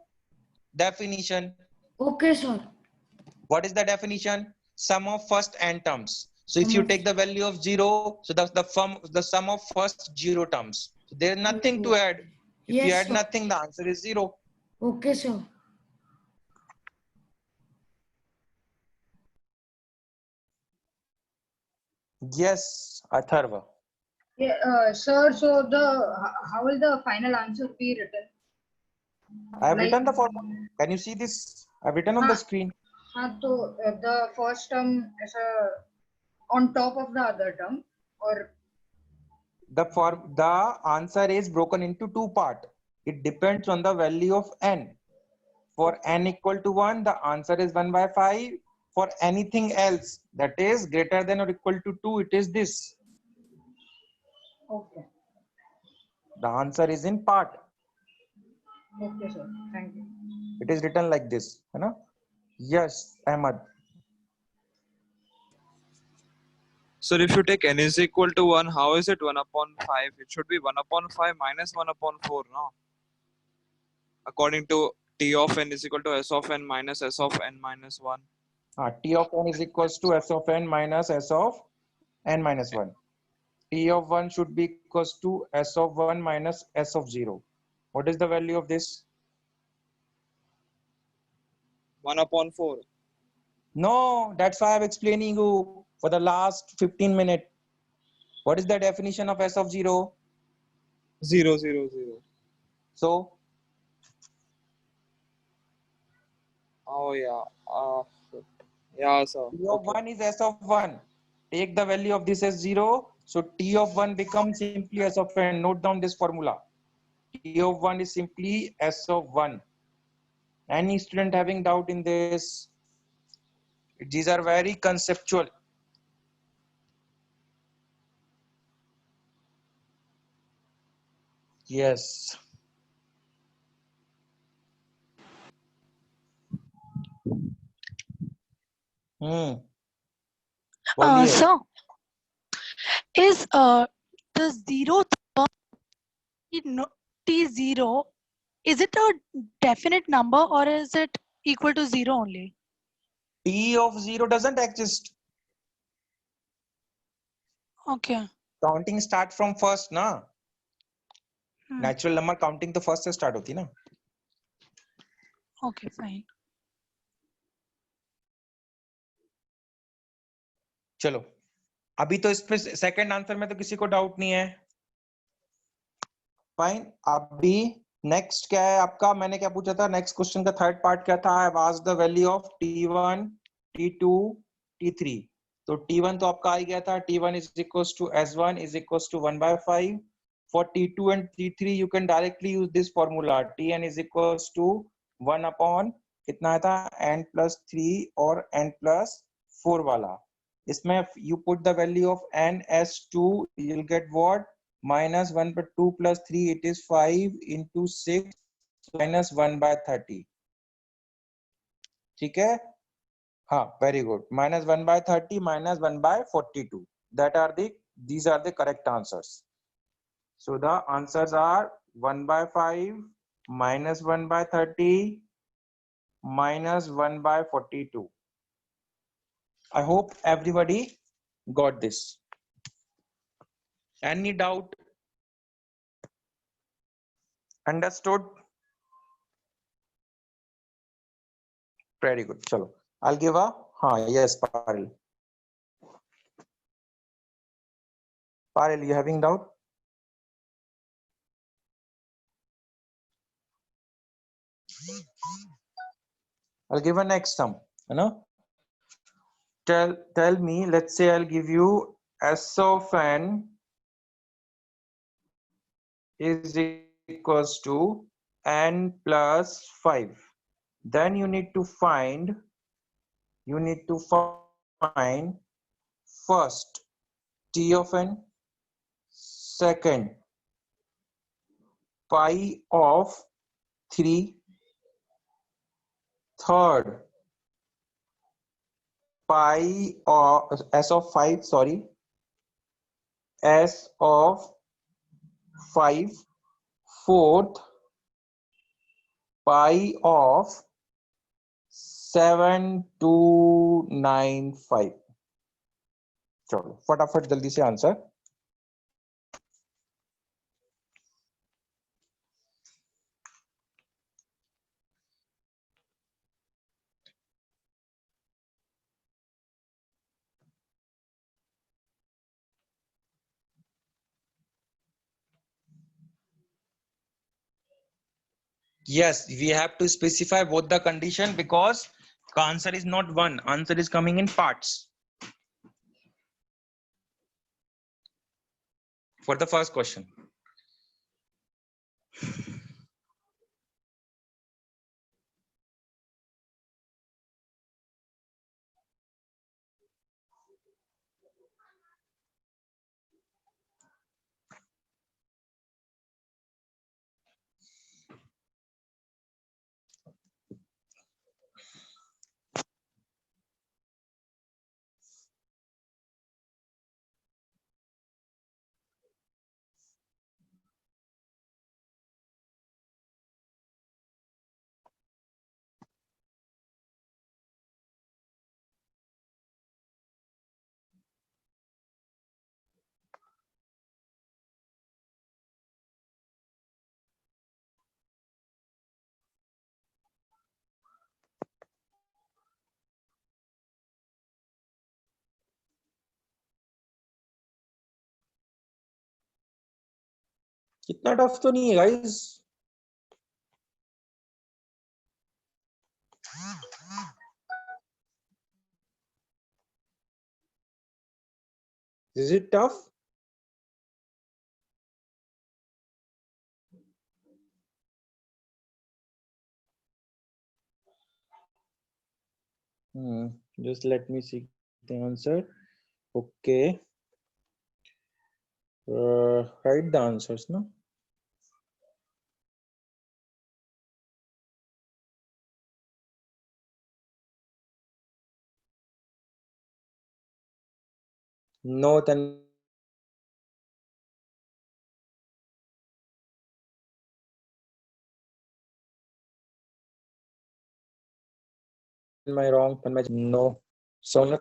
definition. Okay, sir. What is the definition? Sum of first n terms. So if Sum you of- take the value of 0, so that's the sum of first 0 terms. So there's nothing to add. If you Yes, add sir. nothing, the answer is 0. Okay, sir. Yes, Atharva. Yeah, sir. So how will the final answer be written? I have Like, written the formula. Can you see this? I've written on the screen. so the first term is on top of the other term, or The answer is broken into two parts. It depends on the value of n. For n equal to 1, the answer is 1/5. For anything else that is greater than or equal to 2, it is this. okay. The answer is in part. Okay, sir. Thank you. It is written like this. You know? Yes, Ahmad. So if you take n is equal to 1, how is it 1/5? It should be 1/5 minus 1/4, no? According to T of n is equal to S of n minus S of n minus 1. T of n is equals to S of n minus S of n minus 1. T of 1 should be equals to S of 1 minus S of 0. What is the value of this? 1/4. No, that's why I'm explaining you for the last 15 minutes. What is the definition of S of 0? 0, 0, 0. So, Oh yeah. Yeah, sir. T of 1 is S of 1. Take the value of this as 0. So T of 1 becomes simply S of n. Note down this formula. T of 1 is simply S of 1. Any student having doubt in this? These are very conceptual. Yes. बोलिए. So is the zeroth term T0, is it a definite number or is it equal to 0 only? T of 0 doesn't exist. Okay. Counting start from first ना. Natural number counting तो first से start होती ना. Okay, fine. चलो अभी तो इस पे सेकंड आंसर में तो किसी को डाउट नहीं है. फाइन. अभी नेक्स्ट क्या है आपका, मैंने क्या पूछा था, नेक्स्ट क्वेश्चन का थर्ड पार्ट क्या था, I was the value of t1 t2 t3। तो t1 तो आपका आ ही गया था, t1 is equals to s1 is equals to 1/5। for t2 and t3 you can directly use this formula, tn is equals to 1 upon कितना था n+3 और n+4 वाला। इसमें you put the value of n as 2, you'll get what, minus 1 by 2 plus 3, it is 5 into 6 minus 1/30। ठीक है, हाँ, very good, minus 1/30 minus 1/42, that are these are the correct answers। so the answers are 1/5 minus 1/30 minus 1/42। I hope everybody got this. Any doubt? Understood? Very good. Chalo, I'll give a yes, Paril. Paril, you having doubt? I'll give a next sum. You know, tell me. Let's say I'll give you s of n is equals to n plus 5. Then you need to find first t of n, second pi of 3, third pi of s of 5, sorry, s of 5, fourth pi of 7295। चलो फटाफट जल्दी से answer. Yes, we have to specify both the condition because the answer is not one, answer is coming in parts. For the first question, इतना tough तो नहीं है guys. Is it tough? Just let me see the answer. Okay. Write the answers, no? No, then am I wrong? No. So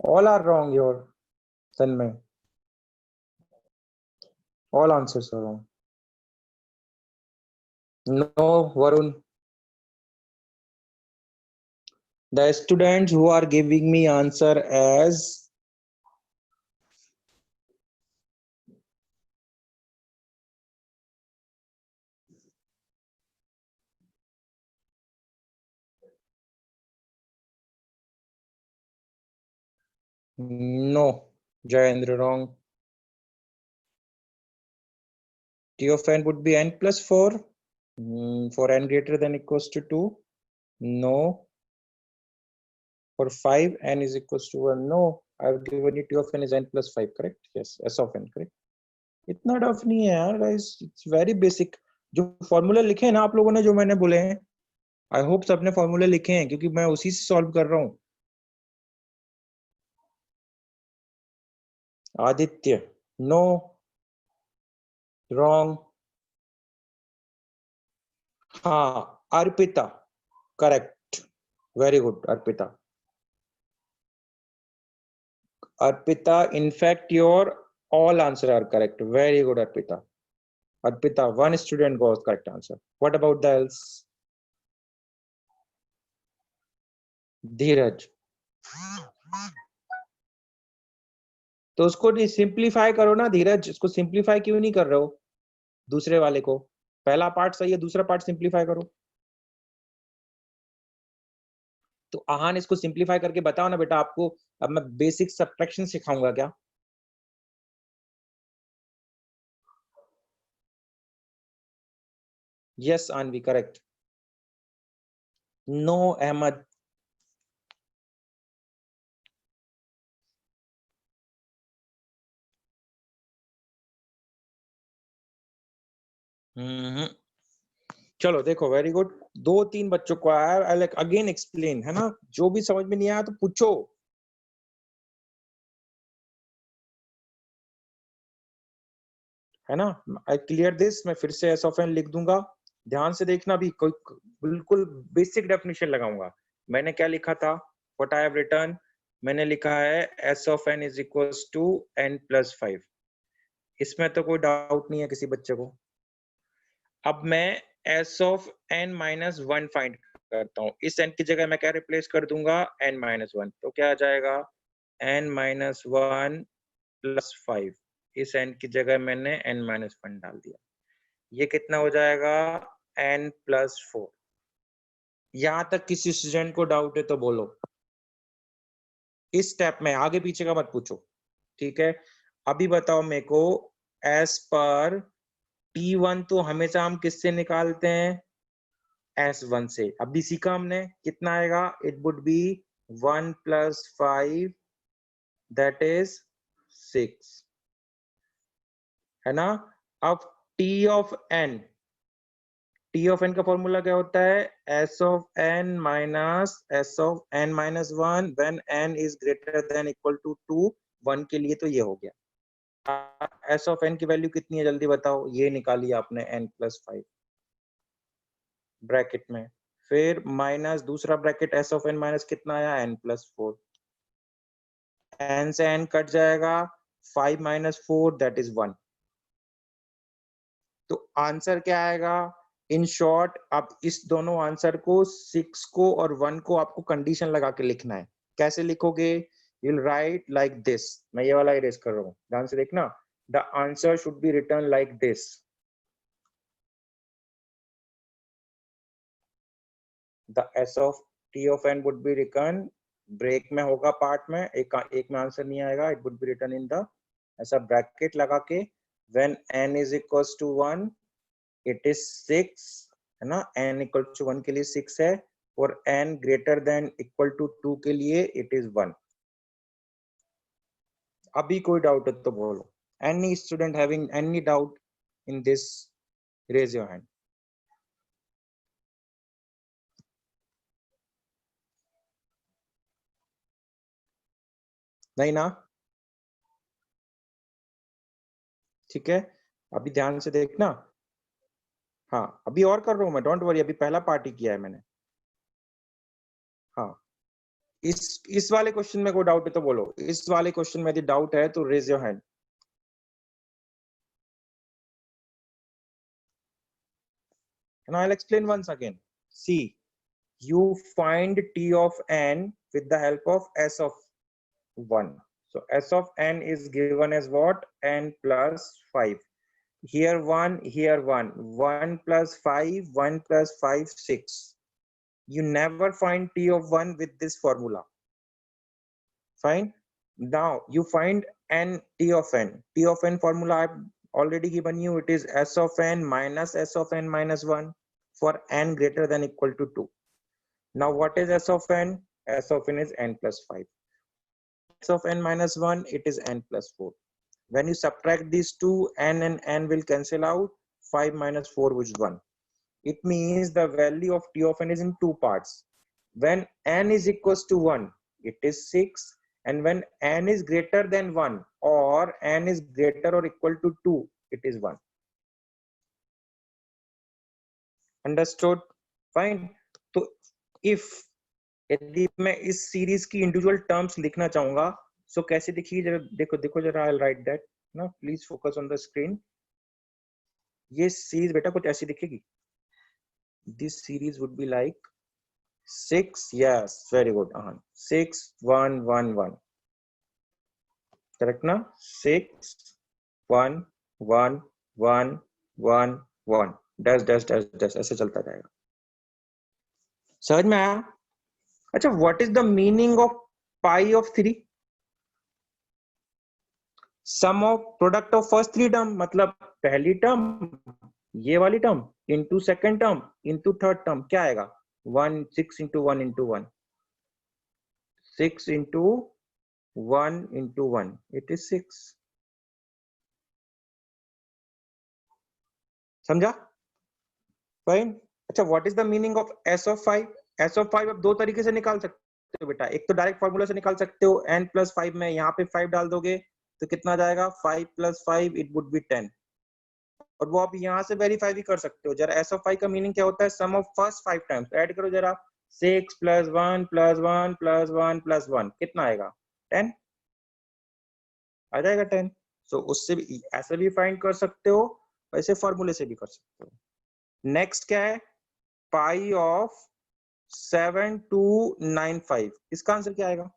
All are wrong your Tanmay. All answers are wrong. No, Varun. The students who are giving me answer as no, Jayendra, wrong. T of n would be n plus 4 for n greater than equals to 2. No. For 5 n is equals to 1. No, I've given you T of n is n plus 5, correct? Yes, S of n, correct? इतना tough नहीं है यार guys, it's very basic. जो formula लिखे हैं ना आप लोगों ने, जो मैंने बोले हैं, आई होप सबने फॉर्मूले लिखे हैं क्योंकि मैं उसी से सॉल्व कर रहा हूँ. Aditya, no, wrong. हाँ, Arpita, correct. Very good Arpita. Arpita, in fact, your all answers are correct. Very good, Arpita. Arpita, one student got correct answer. What about the else? Dheeraj. तो उसको सिंप्लीफाई करो ना धीरज, इसको सिंप्लीफाई क्यों नहीं कर रहे हो? दूसरे वाले को पहला पार्ट सही है, दूसरा पार्ट सिंप्लीफाई करो. तो आहान इसको सिंप्लीफाई करके बताओ ना बेटा. आपको अब मैं बेसिक सब्ट्रैक्शन सिखाऊंगा क्या? Yes आनवी, correct. नो अहमद. चलो देखो, वेरी गुड. 2-3 बच्चों को आया. आई लाइक अगेन एक्सप्लेन, है ना? जो भी समझ में नहीं आया तो पूछो. है ना? I clear this. मैं फिर से एस ऑफ एन लिख दूंगा. ध्यान से देखना भी, कोई बिल्कुल बेसिक डेफिनेशन लगाऊंगा. मैंने क्या लिखा था? व्हाट आई हैव रिटन, मैंने लिखा है S of n is equals to n plus 5. इसमें तो कोई डाउट नहीं है किसी बच्चे को. अब मैं S of n minus 1 find करता हूँ. इस n की जगह मैं क्या रिप्लेस कर दूंगा? n minus 1. तो क्या आ जाएगा? n minus 1 plus 5. इस n की जगह मैंने n माइनस 1 डाल दिया. ये कितना हो जाएगा? n plus 4. यहां तक किसी स्टूडेंट को डाउट है तो बोलो. इस स्टेप में आगे पीछे का मत पूछो, ठीक है? अभी बताओ मेरे को, एस पर T1 तो हमेशा हम किससे निकालते हैं? S1 से. अभी सीखा हमने, कितना आएगा? It would be 1 plus 5, that is 6, है ना? अब T of n, T of n का फॉर्मूला क्या होता है? S of n minus S of n minus 1 when n is greater than equal to 2. 1 के लिए तो ये हो गया. S ऑफ n की वैल्यू कितनी है जल्दी बताओ? ये निकाली आपने n प्लस 5 ब्रैकेट में. फिर माइनस दूसरा bracket S of n minus कितना आया? n plus 4. n से n कट जाएगा. 5 माइनस 4 दैट इज 1. तो आंसर क्या आएगा? इन शॉर्ट, आप इस दोनों आंसर को 6 को और 1 को आपको कंडीशन लगा के लिखना है. कैसे लिखोगे? You will write like this. मैं ये वाला इरेज कर रहा हूँ, ध्यान से देखना. The answer should be written like this. The S of T of n would be written, break में होगा पार्ट में, एक में आंसर नहीं आएगा. It would be written in the, ऐसा ब्रैकेट लगा के, when n is equals to 1 it is 6, है ना? n इक्वल टू 1 के लिए 6 है, और n greater than equal to 2 के लिए इट इज 1. अभी कोई डाउट है तो बोलो. Any student having any doubt in this, raise your hand. नहीं ना? ठीक है, अभी ध्यान से देखना. हाँ, अभी और कर रहा हूं मैं, डोंट वरी. अभी पहला पार्ट ही किया है मैंने. हाँ, इस वाले क्वेश्चन में कोई डाउट है तो बोलो, इस वाले क्वेश्चन में यदि डाउट है तो raise your hand. And I'll explain once again. See, you find T of n with the help of S of 1. So S of n is given as what? N plus 5. Here 1, here 1. 1 plus 5, 1 plus 5, 6. You never find T of 1 with this formula. Fine. Now you find n T of n. T of n formula I've already given you. It is S of n minus S of n minus 1 for n greater than equal to 2. Now what is S of n? S of n is n plus 5. S of n minus 1, it is n plus 4. When you subtract these two, n and n will cancel out. 5 minus 4, which is 1. It means the value of T of n is in two parts. When n is equals to 1, it is 6. And when n is greater than 1 or n is greater or equal to 2, it is 1. Understood? Fine. So if यदि मैं इस series की individual terms लिखना चाहूंगा, सो कैसे दिखिए जरा, देखो जरा, आई विल राइट दैट ना, please focus on the screen. ये सीरीज बेटा कुछ ऐसी दिखेगी। This series would be like 6, yes very good, 6 1 1 1, correct ना? 6 1 1 1 1 1 डैश डैश डैश डैश, ऐसे चलता जाएगा। समझ में आया? अच्छा, what is the meaning of pi of 3? Sum of product of first 3 term, मतलब पहली टर्म ये वाली term into second term into third term, क्या आएगा? 1 6 into 1 into 1, 6 into 1 into 1, it is 6। समझा? फाइन। अच्छा, what is the meaning of S of 5? S of 5 आप दो तरीके से निकाल सकते हो बेटा। एक तो डायरेक्ट फॉर्मूला से निकाल सकते हो, n प्लस 5 में यहाँ पे 5 डाल दोगे तो कितना जाएगा? 5 प्लस 5, इट वुड बी 10। और वो आप यहाँ से वेरीफाई भी कर सकते हो। जरा एस ऑफ 5 का मीनिंग क्या होता है? सम ऑफ फर्स्ट 5 टाइम्स। ऐड करो जरा, 6 प्लस 1 प्लस 1 प्लस 1 प्लस 1, कितना आएगा? 10 आ जाएगा 10। सो उससे भी ऐसे भी फाइंड कर सकते हो, वैसे फॉर्मूले से भी कर सकते हो। नेक्स्ट क्या है? पाई ऑफ 7295, इसका आंसर क्या आएगा?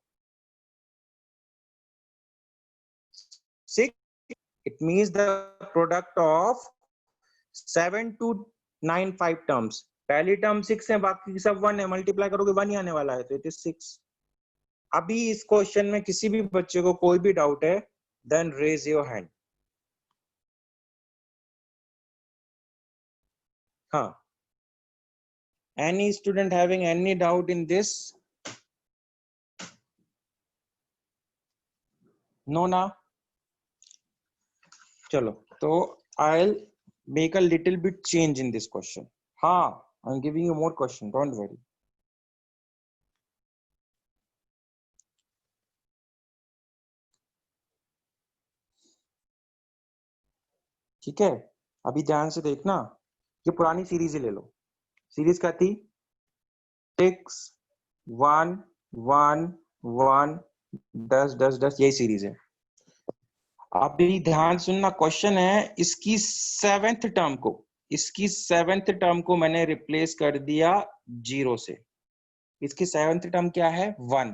6। It means the product of 7295 terms. पहली टर्म 6 है, बाकी सब 1 है, मल्टीप्लाई करोगे 1 ही आने वाला है, तो इट इज 6। अभी इस क्वेश्चन में किसी भी बच्चे को कोई भी डाउट है, देन रेज योर हैंड। हाँ, any student having any doubt in this? No na? चलो, तो I'll make a little bit change in this question. हाँ, I'm giving you more question, don't worry. ठीक है, अभी ध्यान से देखना। ये पुरानी सीरीज ही ले लो। सीरीज क्या थी? 6 1 1 1 10 10 10, यही सीरीज है। अभी ध्यान सुनना, क्वेश्चन है इसकी 7th टर्म को मैंने रिप्लेस कर दिया 0 से। इसकी 7th टर्म क्या है? 1।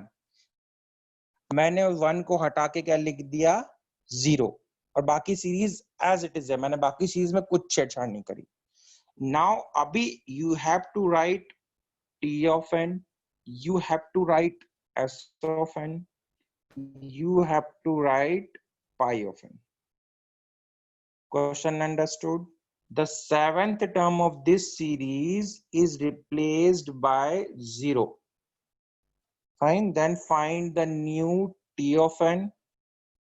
मैंने 1 को हटा के क्या लिख दिया? 0। और बाकी सीरीज एज इट इज है, मैंने बाकी सीरीज में कुछ छेड़छाड़ नहीं करी। नाउ अभी you have to write T of n, you have to write S of n, you have to write pi of n. Question understood? The 7th term of this series is replaced by 0. Fine, then find the new T of n,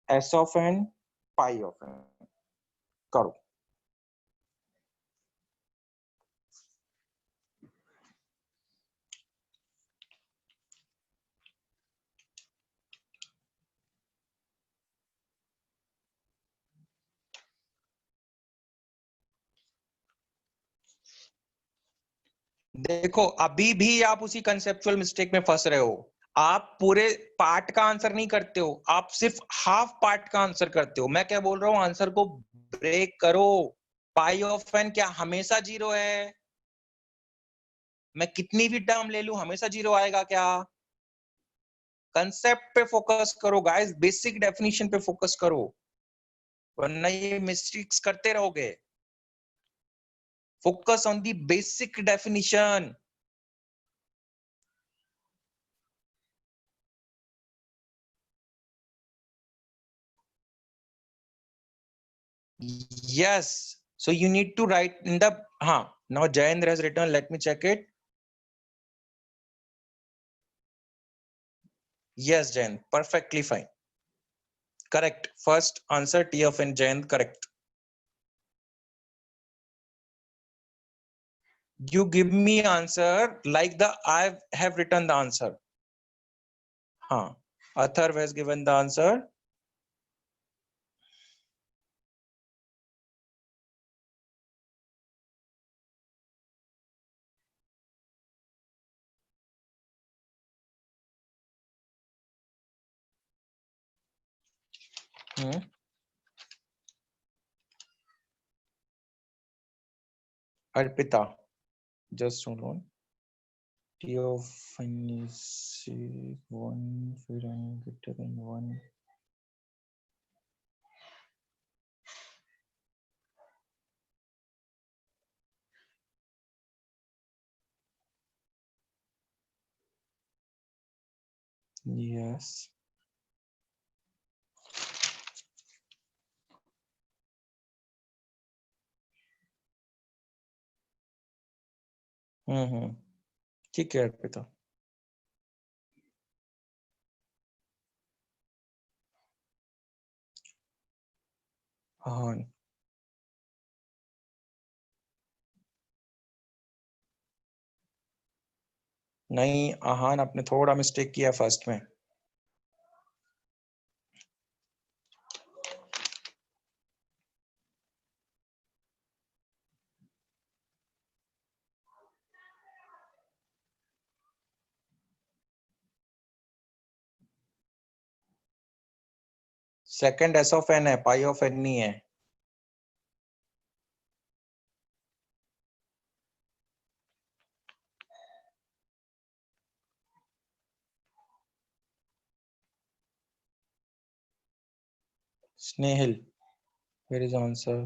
S of n, pi of n. करो। देखो, अभी भी आप उसी conceptual mistake में फंस रहे हो। आप पूरे पार्ट का आंसर नहीं करते हो, आप सिर्फ हाफ पार्ट का आंसर करते हो। मैं क्या बोल रहा हूं, आंसर को ब्रेक करो। पाई ऑफ एन क्या हमेशा 0 है? मैं कितनी भी टर्म ले लूं हमेशा 0 आएगा क्या? कंसेप्ट पे फोकस करो गाइस, बेसिक डेफिनेशन पे फोकस करो, वरना ये मिस्टेक्स करते रहोगे। Focus on the basic definition. Yes, so you need to write in the now Jayendra has written, let me check it. Yes, Jayend, perfectly fine, correct. First answer T of n, Jayend, correct. You give me answer like the I have written the answer. Atharv has given the answer. Arpita, just hold on. T of n is 1 फिर n greater than 1. Yes. ठीक है अर्पिता। हाँ, नहीं आहान, आपने थोड़ा mistake किया first में। Second S of N है, पाई ऑफ एन नहीं है। Snehil, here is answer.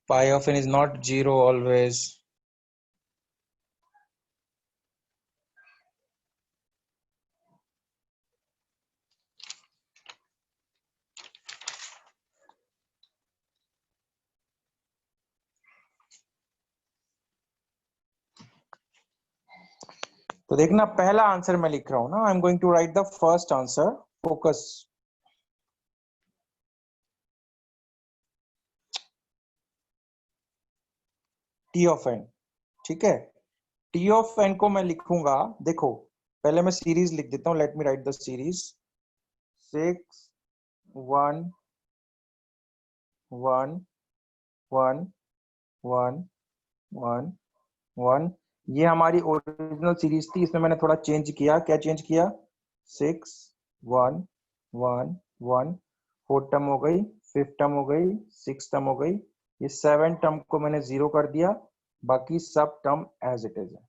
Pi of n is not 0 always. तो देखना पहला आंसर मैं लिख रहा हूं ना, I am going to write the first answer, focus. T of n, ठीक है। टी ऑफ एन को मैं लिखूंगा, देखो पहले मैं सीरीज लिख देता हूं, let me right the series. 6 1 1 1 1 1 1। ये हमारी ओरिजिनल सीरीज थी, इसमें मैंने थोड़ा चेंज किया। क्या चेंज किया? 6 1 1 1, 4 टर्म हो गई, 5 टर्म हो गई, 6 टर्म हो गई। ये 7 टर्म को मैंने 0 कर दिया, बाकी सब टर्म एज इट इज है।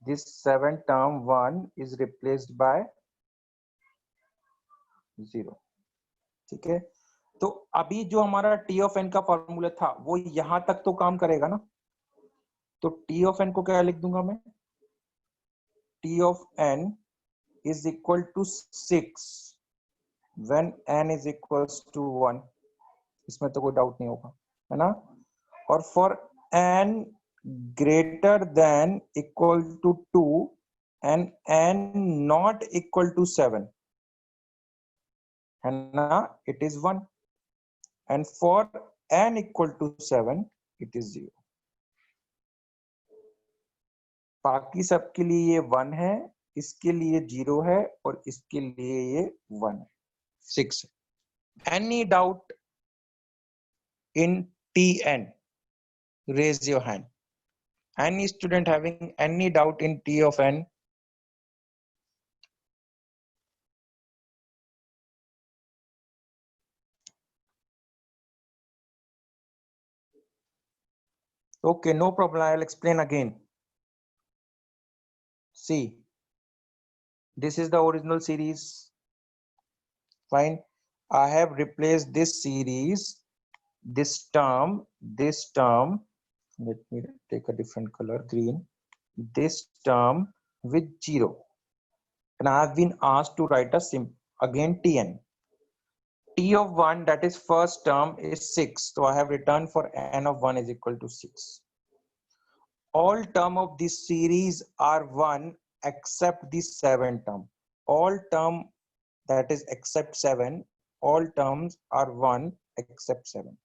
This 7 term 1 is replaced by 0, ठीक है। तो अभी जो हमारा टी ऑफ एन का फॉर्मूला था वो यहां तक तो काम करेगा ना। तो टी ऑफ एन को क्या लिख दूंगा मैं? T of n is equal to 6 when n is equals to 1। इसमें तो कोई डाउट नहीं होगा, है ना। और for n greater than equal to 2 and n not equal to 7, है ना, it is 1। And for n equal to 7 it is 0। बाकी सबके लिए ये 1 है, इसके लिए 0 है और इसके लिए ये 1 है, 6 है। Any doubt in tn? Raise your hand. Any student having any doubt in T of n? Okay, no problem. I'll explain again. See, this is the original series. Fine. I have replaced this series, this term. Let me take a different color, green. This term with 0. And I have been asked to write a again Tn. T of 1, that is first term, is 6. So I have written for n of 1 is equal to 6. All term of this series are 1 except the 7 term. All term, that is except 7, all terms are 1 except 7.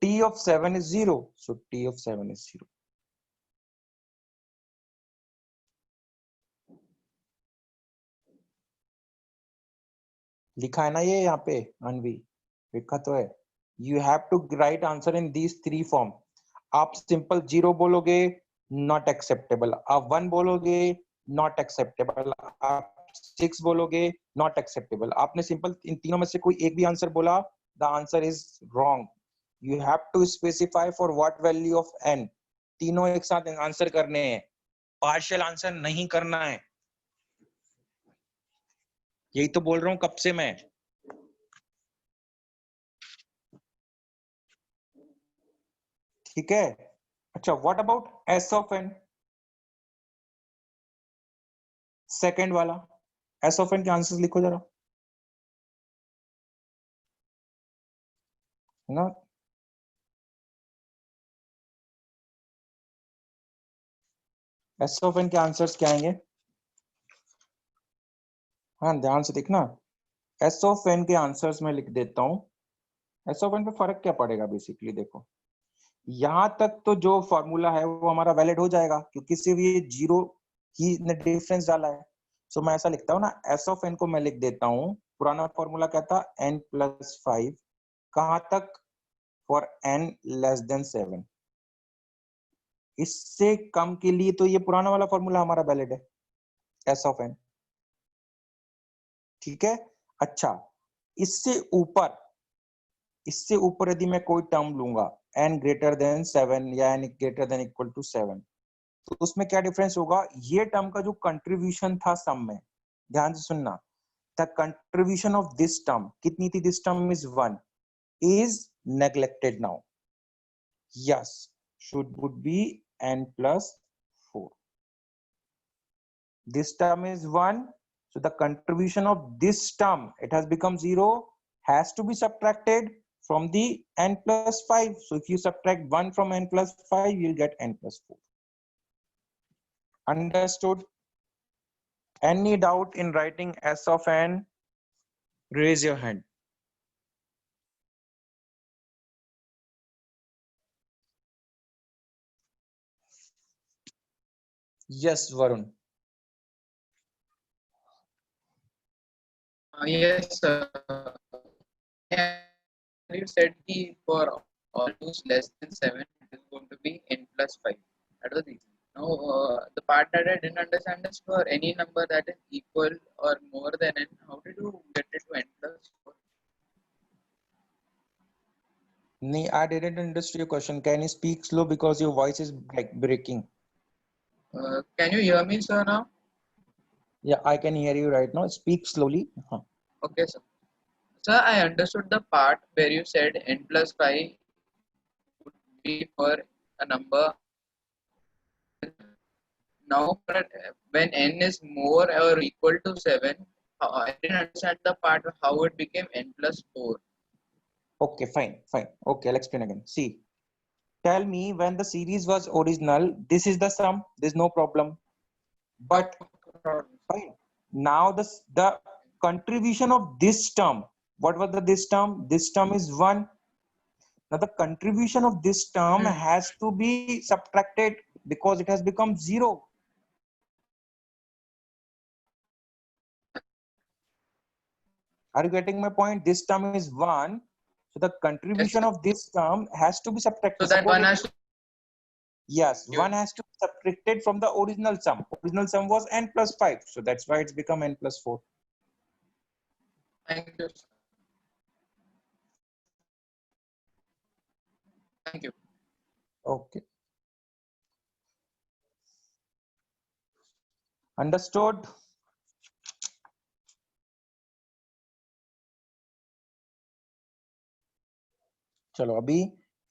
T of 7 is 0. So T of 7 is 0. लिखा है ना ये यहाँ पे अनवी लिखा तो है. You have to write answer in these three form. आप सिंपल 0 बोलोगे not acceptable. आप 1 बोलोगे not acceptable. आप 6 बोलोगे not acceptable. आपने सिंपल इन तीनों में से कोई एक भी आंसर बोला, the answer is wrong. You have to specify for what value of n. तीनों एक साथ आंसर करने हैं, पार्शियल आंसर नहीं करना है. यही तो बोल रहा हूं कब से मैं. ठीक है. अच्छा, what about S of n? Second वाला एस ऑफ एन के आंसर्स लिखो जरा. ना एस ऑफ एन के आंसर्स क्या आएंगे? हाँ, ध्यान से देखना. एस ऑफ एन के आंसर्स में लिख देता हूं. एस ऑफ एन पे फर्क क्या पड़ेगा? बेसिकली देखो, यहां तक तो जो फॉर्मूला है वो हमारा वैलिड हो जाएगा क्योंकि सिर्फ ये 0 ही ने डिफरेंस डाला है. सो मैं ऐसा लिखता हूँ ना, एस ऑफ एन को मैं लिख देता हूँ, पुराना फॉर्मूला क्या था? n+5. कहां तक? For n less than 7. इससे कम के लिए तो ये पुराना वाला फॉर्मूला हमारा वैलिड है, एस ऑफ एन. ठीक है. अच्छा, इससे ऊपर यदि मैं कोई टर्म लूंगा n ग्रेटर देन 7 या n greater than equal to 7, तो उसमें क्या डिफरेंस होगा? ये टर्म का जो कंट्रीब्यूशन था सम में, ध्यान से सुनना, the contribution of this term कितनी थी? This term is 1, is neglected now. Yes, should would be n+4. This term is 1, so the contribution of this term, it has become 0, has to be subtracted from the n+5. So if you subtract 1 from n+5, you'll get n+4. Understood? Any doubt in writing s of n? Raise your hand. Yes, Varun. Yes, you said for all who's less than 7, it is going to be n+5. That was easy. Now, the part that I didn't understand is for any number that is equal or more than n, how did you get it to n+4? Nee, I didn't understand your question. Can you speak slow because your voice is breaking? Can you hear me, sir, now? Yeah, I can hear you right now. Speak slowly. Okay, sir. Sir, I understood the part where you said n+5 would be for a number. Now, when n is more or equal to 7, I didn't understand the part of how it became n+4. Okay, fine. Okay, I'll explain again. See, tell me when the series was original, this is the sum, there's no problem. But fine. Now the contribution of this term, what was this term? This term is 1. Now the contribution of this term has to be subtracted because it has become 0. Are you getting my point? This term is 1. So the contribution of this term has to be subtracted. So that one has to... Yes, 1 has to be subtracted from the original sum. Original sum was n plus 5, so that's why it's become n plus 4. Thank you. Thank you. Okay. Understood? चलो अभी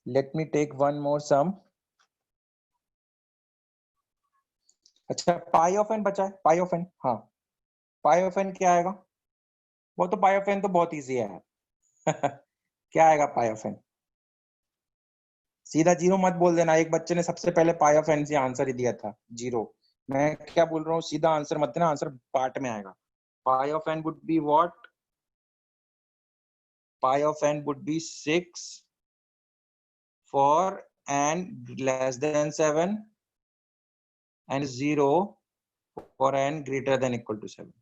let me take one more sum. अच्छा पाई of n बचा है, pi of n, हाँ पाई of n क्या आएगा? वो तो पाई ऑफ n तो बहुत इजी है क्या आएगा पाई ऑफ n? सीधा जीरो मत बोल देना, एक बच्चे ने सबसे पहले पाई ऑफ n से आंसर ही दिया था जीरो। मैं क्या बोल रहा हूँ, सीधा आंसर मत देना, आंसर पार्ट में आएगा। पाई of n would be what? Pi of n would be 6 for n less than 7 and 0 for n greater than equal to 7.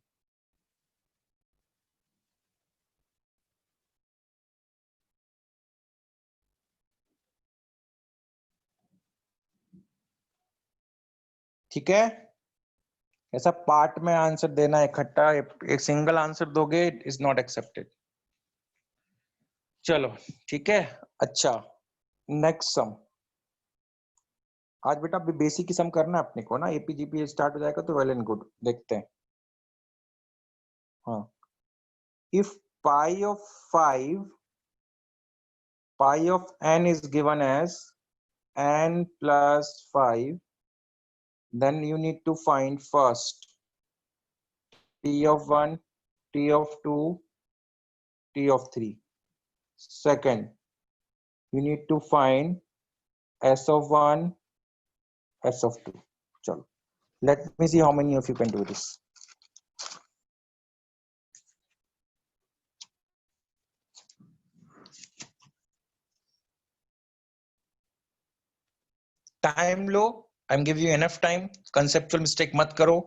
ठीक है, ऐसा पार्ट में आंसर देना, इकट्ठा एक सिंगल आंसर दोगे इज नॉट एक्सेप्टेड। चलो ठीक है। अच्छा नेक्स्ट सम, आज बेटा अभी बेसिक की सम करना है अपने को ना, एपीजीपी स्टार्ट हो जाएगा तो वेल एंड गुड। देखते हैं। हाँ, if pi of 5 pi of n is given as n plus 5, then you need to find first t of 1, t of 2, t of 3. Second, you need to find s of 1, s of 2. Chalo, let me see how many of you can do this. Time low, I am give you enough time, conceptual mistake मत करो,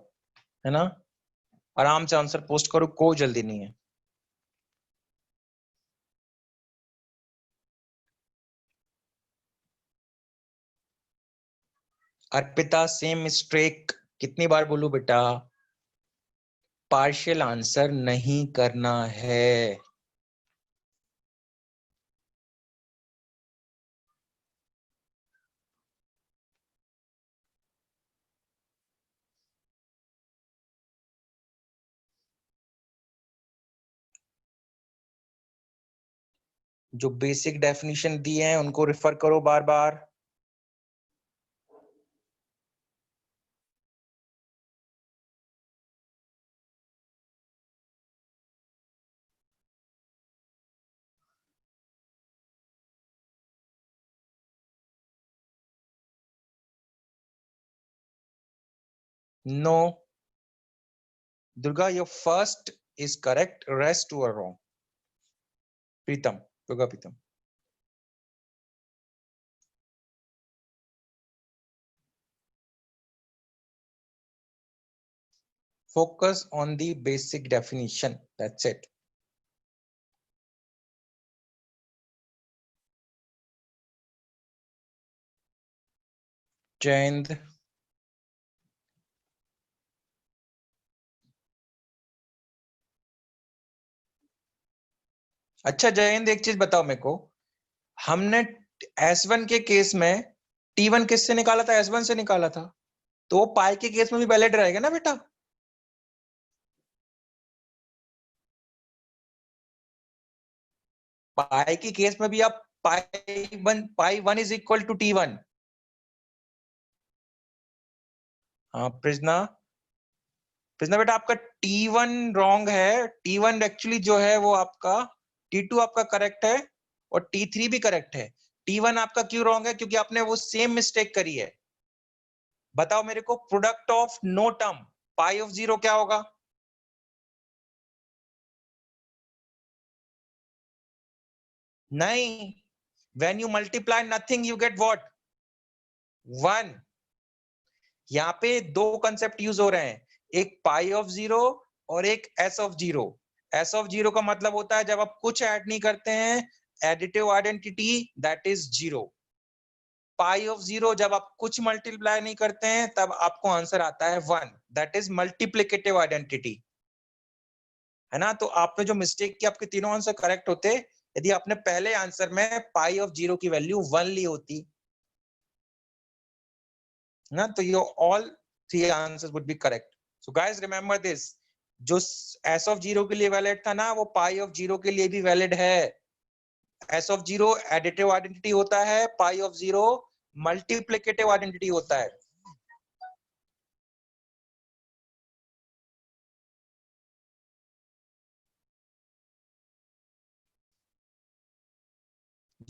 है ना, आराम से answer post करो, कोई जल्दी नहीं है। अर्पिता सेम मिस्टेक, कितनी बार बोलूं बेटा, पार्शियल आंसर नहीं करना है। जो बेसिक डेफिनेशन दिए हैं उनको रेफर करो बार बार। No, Durga, your first is correct, rest two are wrong. Pritam, Durga Pritam. Focus on the basic definition, that's it. Jayend. अच्छा जयंत, एक चीज बताओ मेरे को, हमने S1 के केस में T1 किससे निकाला था? S1 से निकाला था, तो पाई के केस में भी वैलिड रहेगा ना बेटा? पाई के केस में भी आप pi one is equal to T1। हाँ प्रिजना, प्रिजना बेटा आपका T1 रॉन्ग है। T1 एक्चुअली जो है वो आपका, T2 आपका करेक्ट है और T3 भी करेक्ट है। T1 आपका क्यों रॉन्ग है? क्योंकि आपने वो सेम मिस्टेक करी है। बताओ मेरे को, product of no term pi of 0 क्या होगा? नहीं, when you multiply nothing you get what? 1। यहाँ पे दो कंसेप्ट यूज हो रहे हैं, एक पाई ऑफ 0 और एक एस ऑफ 0। एस ऑफ 0 का मतलब होता है जब आप कुछ ऐड नहीं करते हैं, additive identity that is 0। Pi of 0 जब आप कुछ मल्टीप्लाई नहीं करते हैं तब आपको आंसर आता है 1, दैट इज मल्टीप्लिकेटिव आइडेंटिटी, है ना। तो आपने जो मिस्टेक की, आपके तीनों आंसर करेक्ट होते यदि आपने पहले आंसर में पाई ऑफ 0 की वैल्यू 1 ली होती ना, तो your all 3 answers would be correct. So guys remember this, जो एस ऑफ 0 के लिए वैलिड था ना, वो पाई ऑफ 0 के लिए भी वैलिड है। एस ऑफ 0 एडिटिव आइडेंटिटी होता है, पाई ऑफ 0 मल्टीप्लिकेटिव आइडेंटिटी होता है।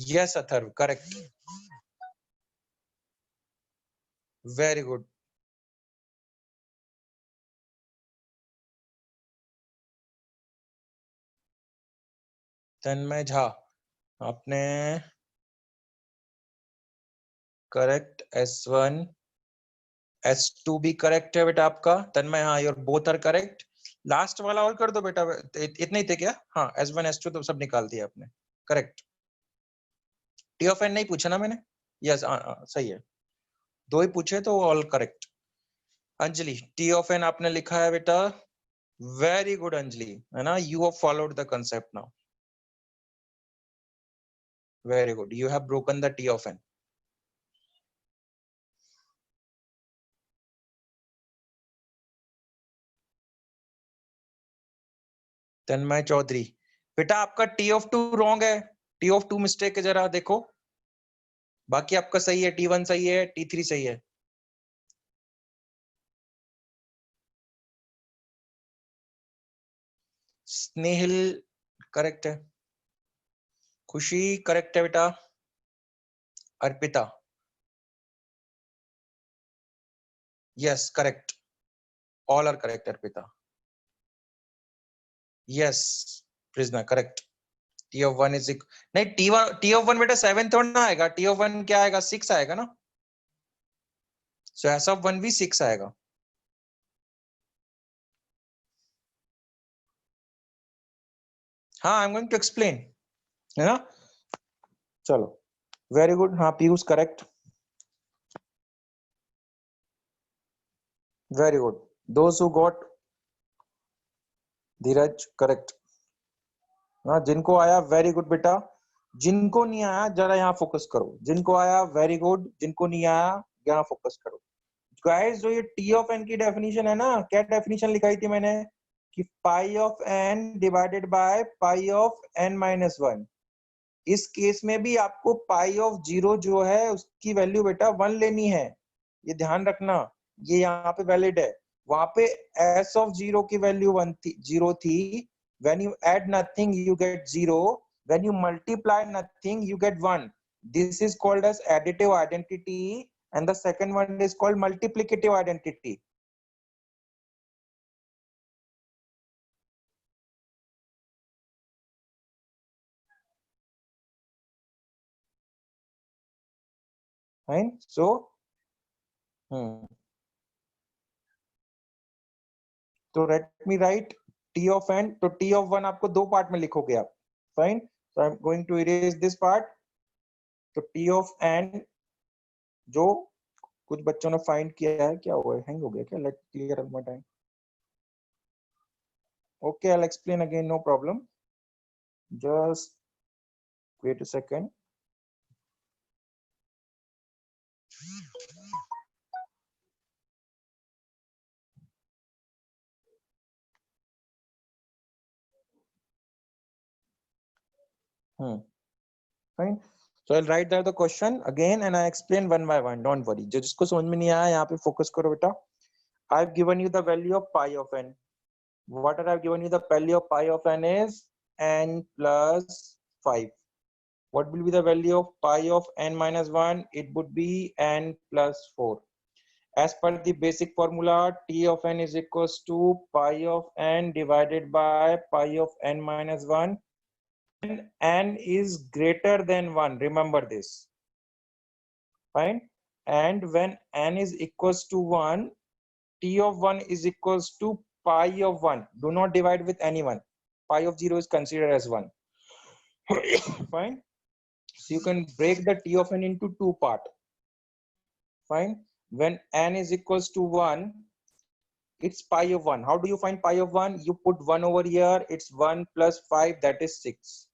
Yes Atharva, correct, very good. Tanmay Jha, आपने करेक्ट, S1 S2 भी करेक्ट है बेटा आपका तन्मय, हाँ your both are correct. Last वाला और कर दो बेटा, इतने ही थे क्या? हाँ S1 S2 तो सब निकाल दिया आपने, करेक्ट। टी ऑफ एन नहीं पूछा ना मैंने? यस सही है, 2 ही पूछे तो all correct. Anjali, T of n आपने लिखा है बेटा, वेरी गुड अंजलि, है ना, you have followed the concept now, very good, you have broken the T of n. Tanmay Chaudhary, बेटा आपका T of 2 रॉन्ग है, T of 2 मिस्टेक है, जरा देखो, बाकी आपका सही है, T1 सही है, T3 सही है। स्नेहिल करेक्ट है, खुशी करेक्ट है बेटा, Arpita yes correct, all are correct, Arpita yes, प्रिजनर करेक्ट। T of 1 इज नहीं, T of 1 बेटा 7 थोड़ा ना आएगा, T of 1 क्या आएगा, 6 आएगा ना, सो S of 1 भी 6 आएगा। हाँ I am going to explain, है ना, चलो वेरी गुड, हाँ Piyush correct, very good, those who got, Dheeraj correct, हाँ जिनको आया वेरी गुड बेटा, जिनको नहीं आया जरा यहाँ फोकस करो, जिनको आया वेरी गुड, जिनको नहीं आया यहाँ फोकस करो। गाइस जो ये टी ऑफ एन की डेफिनेशन है ना, क्या डेफिनेशन लिखाई थी मैंने कि pi of n divided by pi of n minus 1। इस केस में भी आपको पाई ऑफ 0 जो है उसकी वैल्यू बेटा 1 लेनी है, ये ध्यान रखना, ये यहाँ पे वैलिड है। वहां पे एस ऑफ 0 की वैल्यू 0 थी, when you add nothing you get 0, when you multiply nothing you get 1. This is called as additive identity and the second one is called multiplicative identity. Fine, so तो let me write T of n, तो T of 1 आपको 2 part में लिखोगे आप, fine, so I'm going to erase this part, तो T of n जो कुछ बच्चों ने फाइंड किया है, क्या हुआ है, हैंग हो गया क्या, let clear one more time, okay I'll explain again, no problem, just wait a second. Fine, so I'll write there the question again and I explain one by one, don't worry, जो जिसको समझ में नहीं आया यहाँ पे focus करो बेटा। I've given you the value of pi of n, what I've given you the value of pi of n is n plus 5. What will be the value of pi of n minus 1? It would be n plus 4. As per the basic formula, T of n is equals to pi of n divided by pi of n minus 1. When n is greater than 1, remember this, fine, and when n is equals to 1, T of 1 is equals to pi of 1. Do not divide with anyone. Pi of 0 is considered as 1. Fine. So you can break the T of n into 2 parts. Fine. When n is equals to 1, it's pi of 1. How do you find pi of 1? You put 1 over here, it's 1 plus 5, that is 6.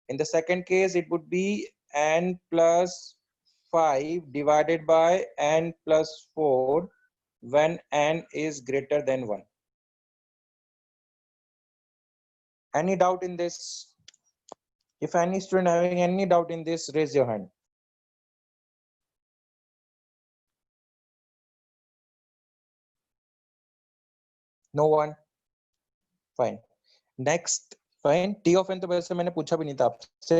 In the second case, it would be n plus 5 divided by n plus 4 when n is greater than 1. Any doubt in this? If any student having any doubt in this, raise your hand. No one? Fine. Next, fine. T of n तो वैसे मैंने पूछा भी नहीं था आपसे.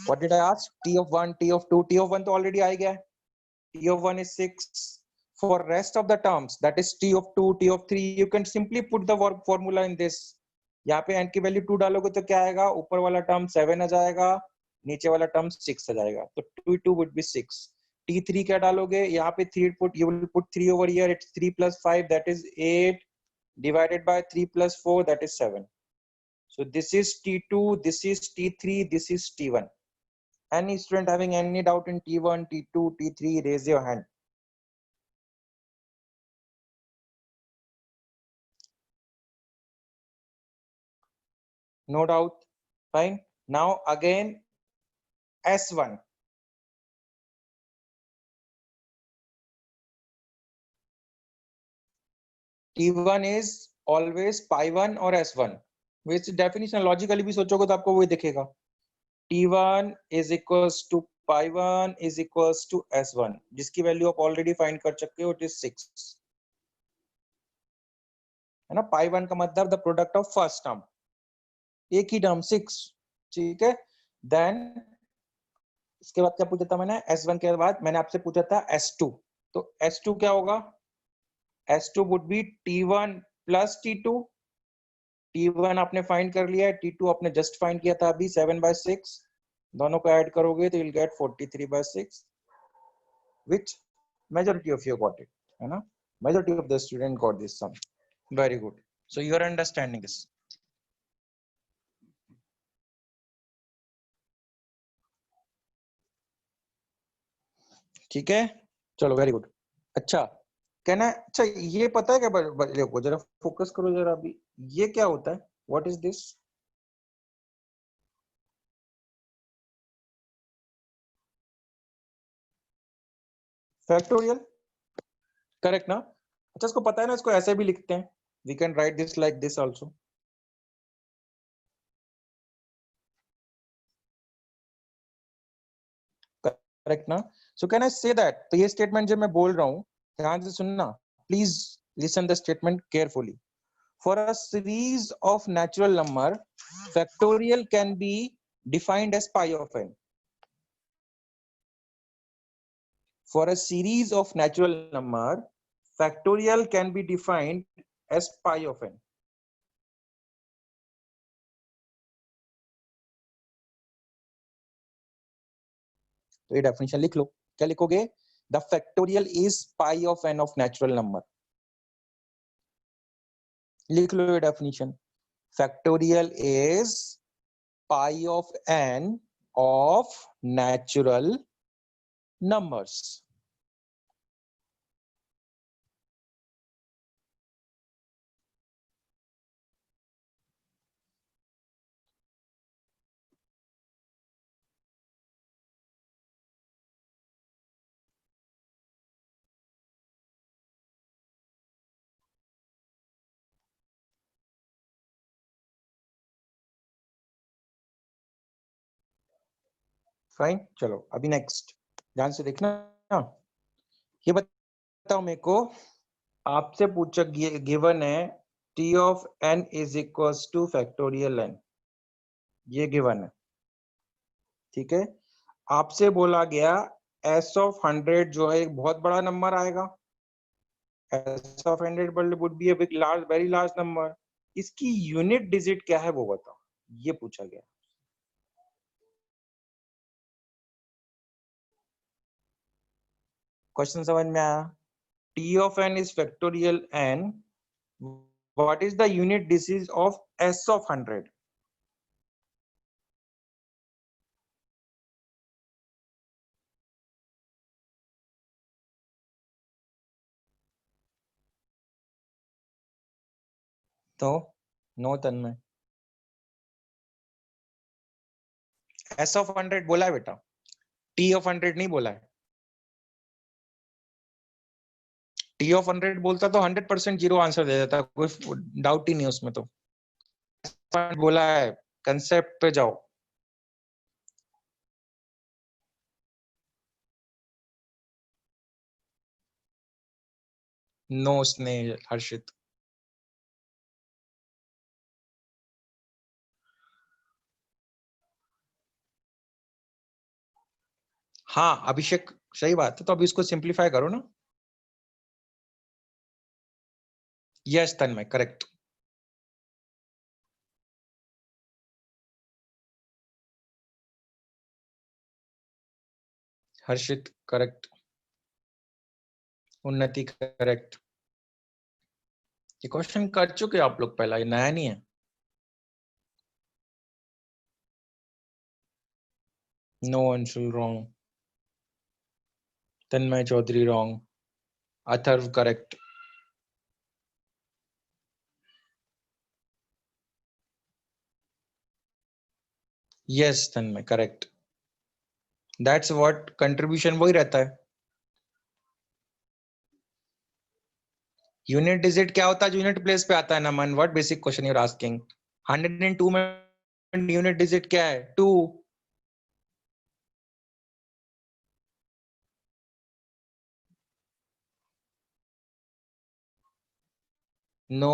What did I ask? T of 1, T of 2, T of 1 तो already आ गया. T of 1 is 6. For rest of the terms, that is T of 2, T of 3, you can simply put the work formula in this. यहाँ पे n की value 2 डालोगे तो क्या आएगा? ऊपर वाला टर्म 7 आ जाएगा, नीचे वाला टर्म 6 आ जाएगा. तो 2 would be 6. T3 क्या डालोगे? यहाँ पे 3 you will put 3 over here. It's 3 plus 5, that is 8 divided by 3 plus 4, that is 7. So this is T2, this is T3, this is T1. Any student having any doubt in T1, T2, T3, raise your hand. No doubt. Fine. Now again, S1. T1 is always pi 1 or S1. Which definition logically भी सोचोगे तो आपको वही दिखेगा. T1 is equals to pi 1 is equals to S1. जिसकी value आप already find कर चुके हो, it is 6. है ना? pi 1 का मतलब the product of first term. एक ही टर्म 6. ठीक है. Then इसके बाद क्या पूछा था मैंने? S1 के बाद मैंने आपसे पूछा था S2. तो S2 क्या होगा? S2 would be T1 plus T2. T1 आपने फाइंड कर लिया है, T2 आपने जस्ट फाइंड किया था अभी 7/6. दोनों को ऐड करोगे तो you'll get 43/6. Which majority of you got it? है ना? Majority of the student got this sum. Very good. So you are understanding this. ठीक है, चलो वेरी गुड. अच्छा, कहना अच्छा ये पता है क्या? देखो जरा फोकस करो जरा अभी. ये क्या होता है? What is this? Factorial. Correct ना? अच्छा इसको पता है ना, इसको ऐसे भी लिखते हैं. We can write this like this also. Correct ना? So can I say that? तो ये स्टेटमेंट जब मैं बोल रहा हूँ ध्यान से सुनना. Please listen the statement carefully. For a series of natural number, factorial can be defined as pi of n. For a series of natural number, factorial can be defined as pi of n. तो ये definition लिख लो. क्या लिखोगे? The factorial is pi of n of natural number. लिख लो ये definition. Factorial is pi of n of natural numbers. Fine. चलो अभी next ध्यान से देखना. ये बताओ मेरे को, आपसे पूछा गिवन है T of n is equals to factorial n. ये गिवन है. ठीक है. आपसे बोला गया S of 100 जो है एक बहुत बड़ा नंबर आएगा. S of 100 would be a big large very large number. इसकी यूनिट डिजिट क्या है वो बताओ. ये पूछा गया. क्वेश्चन समझ में आया? T of n is factorial n. What is the unit disease of S of 100? तो नो तन्मय, एस ऑफ 100 बोला है बेटा, टी ऑफ 100 नहीं बोला है। टी ऑफ 100 बोलता तो 100% जीरो आंसर दे देता, कोई डाउट ही नहीं उसमें। तो बोला है, कंसेप्ट पे जाओ। नो स्नेह हर्षित। हाँ अभिषेक सही बात है, तो अभी इसको सिंप्लीफाई करो ना। Yes Tanmay correct. Harshit correct. Unnati correct. ये क्वेश्चन कर चुके आप लोग पहला, ये नया नहीं है। No Anshul wrong. Tanmay Chaudhary wrong. Atharv correct. Yes Tanmay correct. That's what contribution वही रहता है। यूनिट डिजिट क्या होता है? यूनिट प्लेस पे आता है ना मन। What basic question you are asking? 102 में यूनिट डिजिट क्या है? 2। नो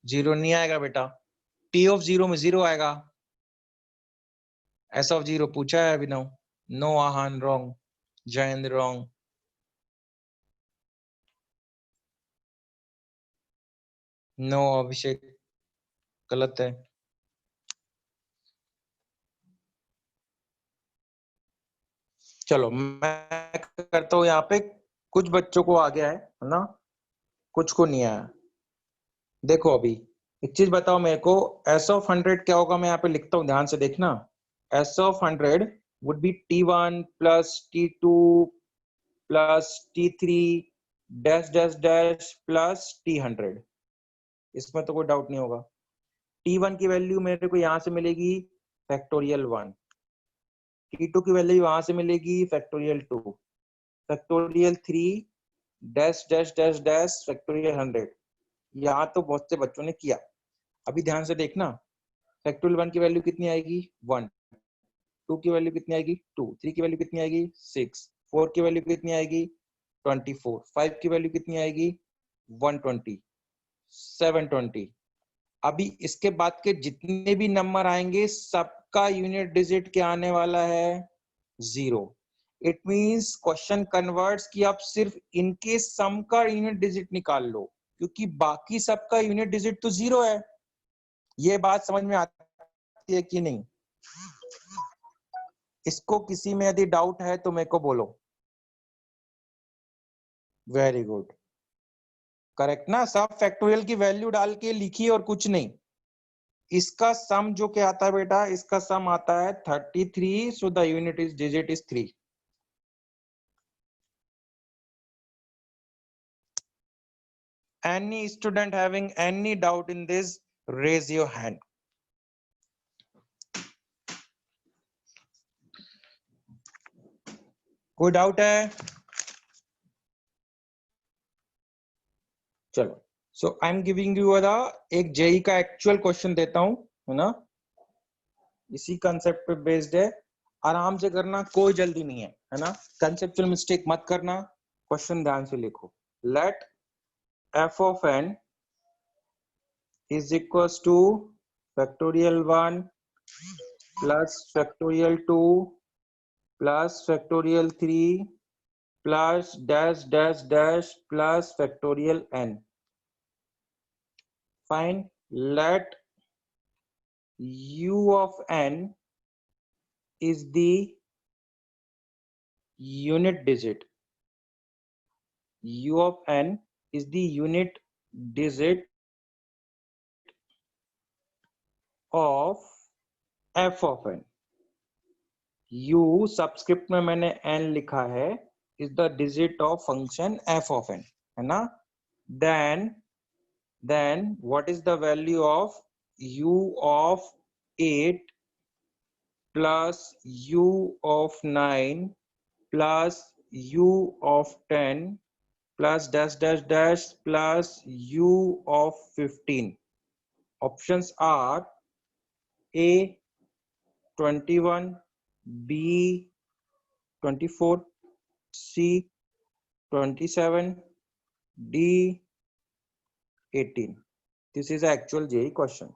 जीरो नहीं आएगा बेटा। टी ऑफ जीरो में जीरो आएगा। एस ऑफ जीरो पूछा है Abhinav. No Aahan wrong. Jayendra wrong. No Abhishek गलत है। चलो मैं करता हूं, यहाँ पे कुछ बच्चों को आ गया है ना, कुछ को नहीं आया। देखो अभी एक चीज बताओ मेरे को, एस ऑफ 100 क्या होगा? मैं यहाँ पे लिखता हूँ, ध्यान से देखना। S of 100 would be T1 plus T2 plus T3 dash dash dash plus T100। इसमें तो कोई डाउट नहीं होगा। T1 की वैल्यू मेरे को यहाँ से मिलेगी फैक्टोरियल 1, T2 की वैल्यू वहां से मिलेगी factorial 2, factorial 3 dash dash dash dash factorial 100। यहाँ तो बहुत से बच्चों ने किया। अभी ध्यान से देखना, फैक्टोरियल 1 की वैल्यू कितनी आएगी? 1। 2 की वैल्यू कितनी आएगी? 2। 3 की वैल्यू कितनी आएगी? 6। 4 की वैल्यू कितनी आएगी? 24। 5 की वैल्यू कितनी आएगी? 120। 720। अभी इसके बाद के जितने भी नंबर आएंगे सबका यूनिट डिजिट क्या आने वाला है? 0। इट मींस क्वेश्चन कन्वर्ट्स कि आप सिर्फ इनके सम का यूनिट डिजिट निकाल लो, क्योंकि बाकी सबका यूनिट डिजिट तो 0 है। ये बात समझ में आती है कि नहीं? इसको किसी में यदि डाउट है तो मेरे को बोलो। वेरी गुड, करेक्ट ना? सब फैक्टोरियल की वैल्यू डाल के लिखी और कुछ नहीं। इसका सम जो क्या आता है बेटा? इसका सम आता है 33, so the unit is digit is 3। Any student having any doubt in this, raise your hand. कोई डाउट है? चलो, सो आई एम गिविंग यू एक जेई का एक्चुअल क्वेश्चन देता हूं, है ना? इसी कंसेप्ट पे बेस्ड है, आराम से करना, कोई जल्दी नहीं है ना? कंसेप्चुअल मिस्टेक मत करना, क्वेश्चन ध्यान से लिखो। Let f of n is equals to factorial 1 plus factorial 2 plus factorial 3 plus dash dash dash plus factorial n. Fine. Let u of n is the unit digit. U of n is the unit digit of f of n. u subscript में मैंने n लिखा है, is the digit of function f of n, है ना? Then then what is the value of u of 8 plus u of 9 plus u of 10 plus dash dash dash plus u of 15? Options are A 21, B 24, C 27, D 18. This is the actual JEE question.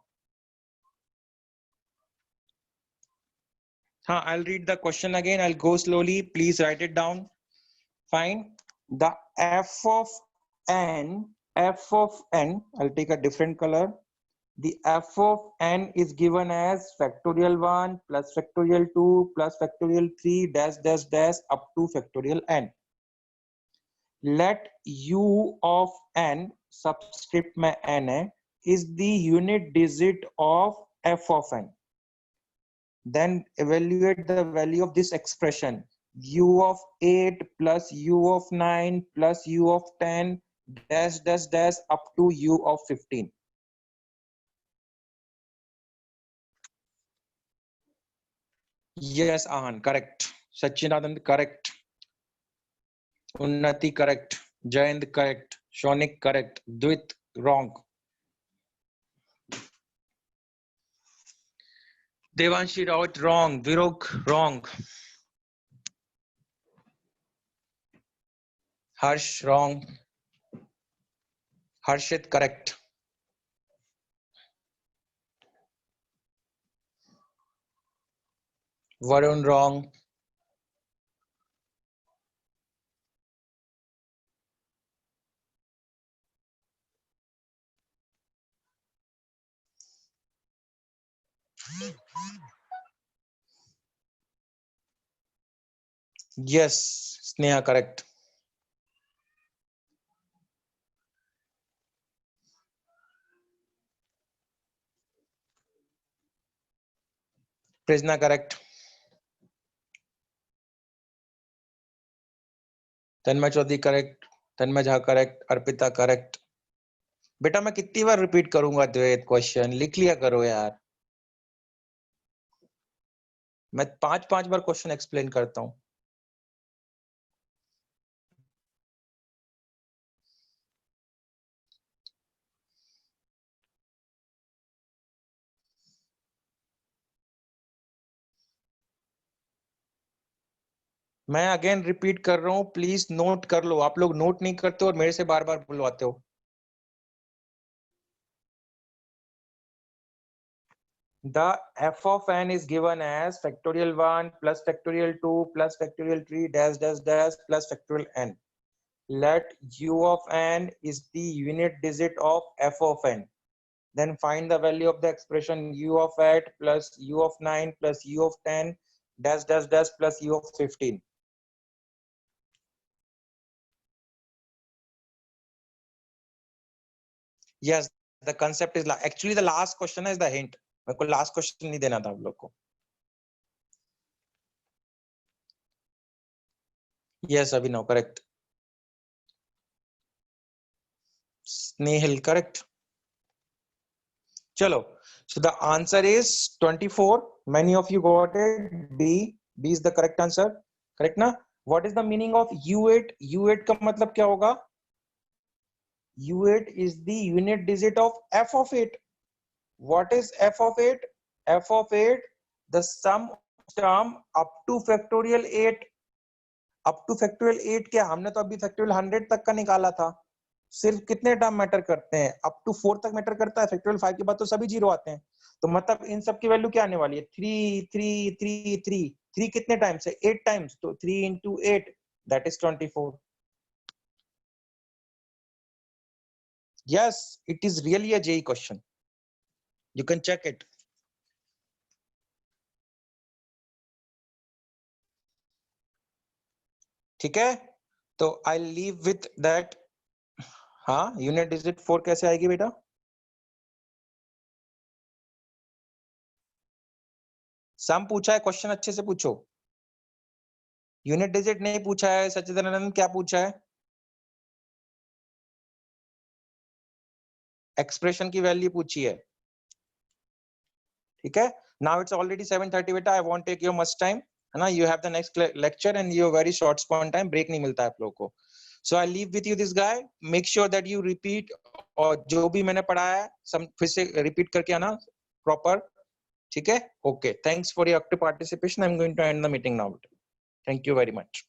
I'll read the question again. I'll go slowly. Please write it down. Fine. The f of n, I'll take a different color. The f of n is given as factorial 1 plus factorial 2 plus factorial 3 dash dash dash up to factorial n. Let u of n, subscript में n है, is the unit digit of f of n. Then evaluate the value of this expression, u of 8 plus u of 9 plus u of 10 dash dash dash up to u of 15. Yes, Ahan, correct. Sachinanand, correct. Unnati, correct. Jayant, correct. Shonik, correct. Dwit, wrong. Devanshi Rawat, wrong. Virok, wrong. Harsh, wrong. Harshit, correct. Varun, wrong. Yes, Sneha, correct. Prajna, correct. Tanmay Chaudhary correct, Tanmay Jha correct, Arpita correct. बेटा मैं कितनी बार repeat करूंगा द्वैत question? लिख लिया करो यार. मैं 5 बार क्वेश्चन एक्सप्लेन करता हूं. मैं अगेन रिपीट कर रहा हूं, प्लीज नोट कर लो. आप लोग नोट नहीं करते और मेरे से बार बार बुलवाते हो. The f of n is given as factorial 1 plus factorial 2 plus factorial 3 dash dash dash plus factorial n. Let u of n is the unit digit of f of n. Then find the value of the expression u of 8 plus u of 9 plus u of 10 dash dash dash plus u of 15. Yes, the concept is actually the last question is the hint. मेरे को last question नहीं देना था आप लोग को. Yes, Abhinav, correct. Snehal, correct. Chalo. So the answer is 24. Many of you got it. B. B is the correct answer. Correct ना? What is the meaning of U8? U8 का मतलब क्या होगा? U8 is the unit digit of f of 8. What is f of 8? F of 8, the sum term up to factorial 8. Up to factorial 8 क्या? हमने तो अभी factorial 100 तक का निकाला था. सिर्फ कितने टर्म मैटर करते हैं? अप टू 4 तक मैटर करता है. फैक्टोरियल 5 के बाद तो सभी जीरो आते हैं. तो मतलब इन सब की वैल्यू क्या आने वाली है? 3 3 3 3 3 कितने टाइम्स है? 8 टाइम्स. तो 3 into 8 that is 24. Yes, it is really a JEE question. You can check it. ठीक है, तो I'll leave with that. हाँ, यूनिट डिजिट 4 कैसे आएगी बेटा? सम पूछा है, क्वेश्चन अच्छे से पूछो. यूनिट डिजिट नहीं पूछा है. सच्चिदानंद क्या पूछा है? एक्सप्रेशन की वैल्यू पूछी है, ठीक है। नाउ इट्स ऑलरेडी 7:30 बेटा, I want take your much time, है ना। You have the next lecture and you very short span time, break नहीं मिलता है आप लोगों को। So I leave with you this guy, make sure that you repeat, और जो भी मैंने पढ़ाया है सब फिर से रिपीट करके आना प्रॉपर, ठीक है। Okay, thanks for your active participation, I am going to end the meeting now. Thank you very much.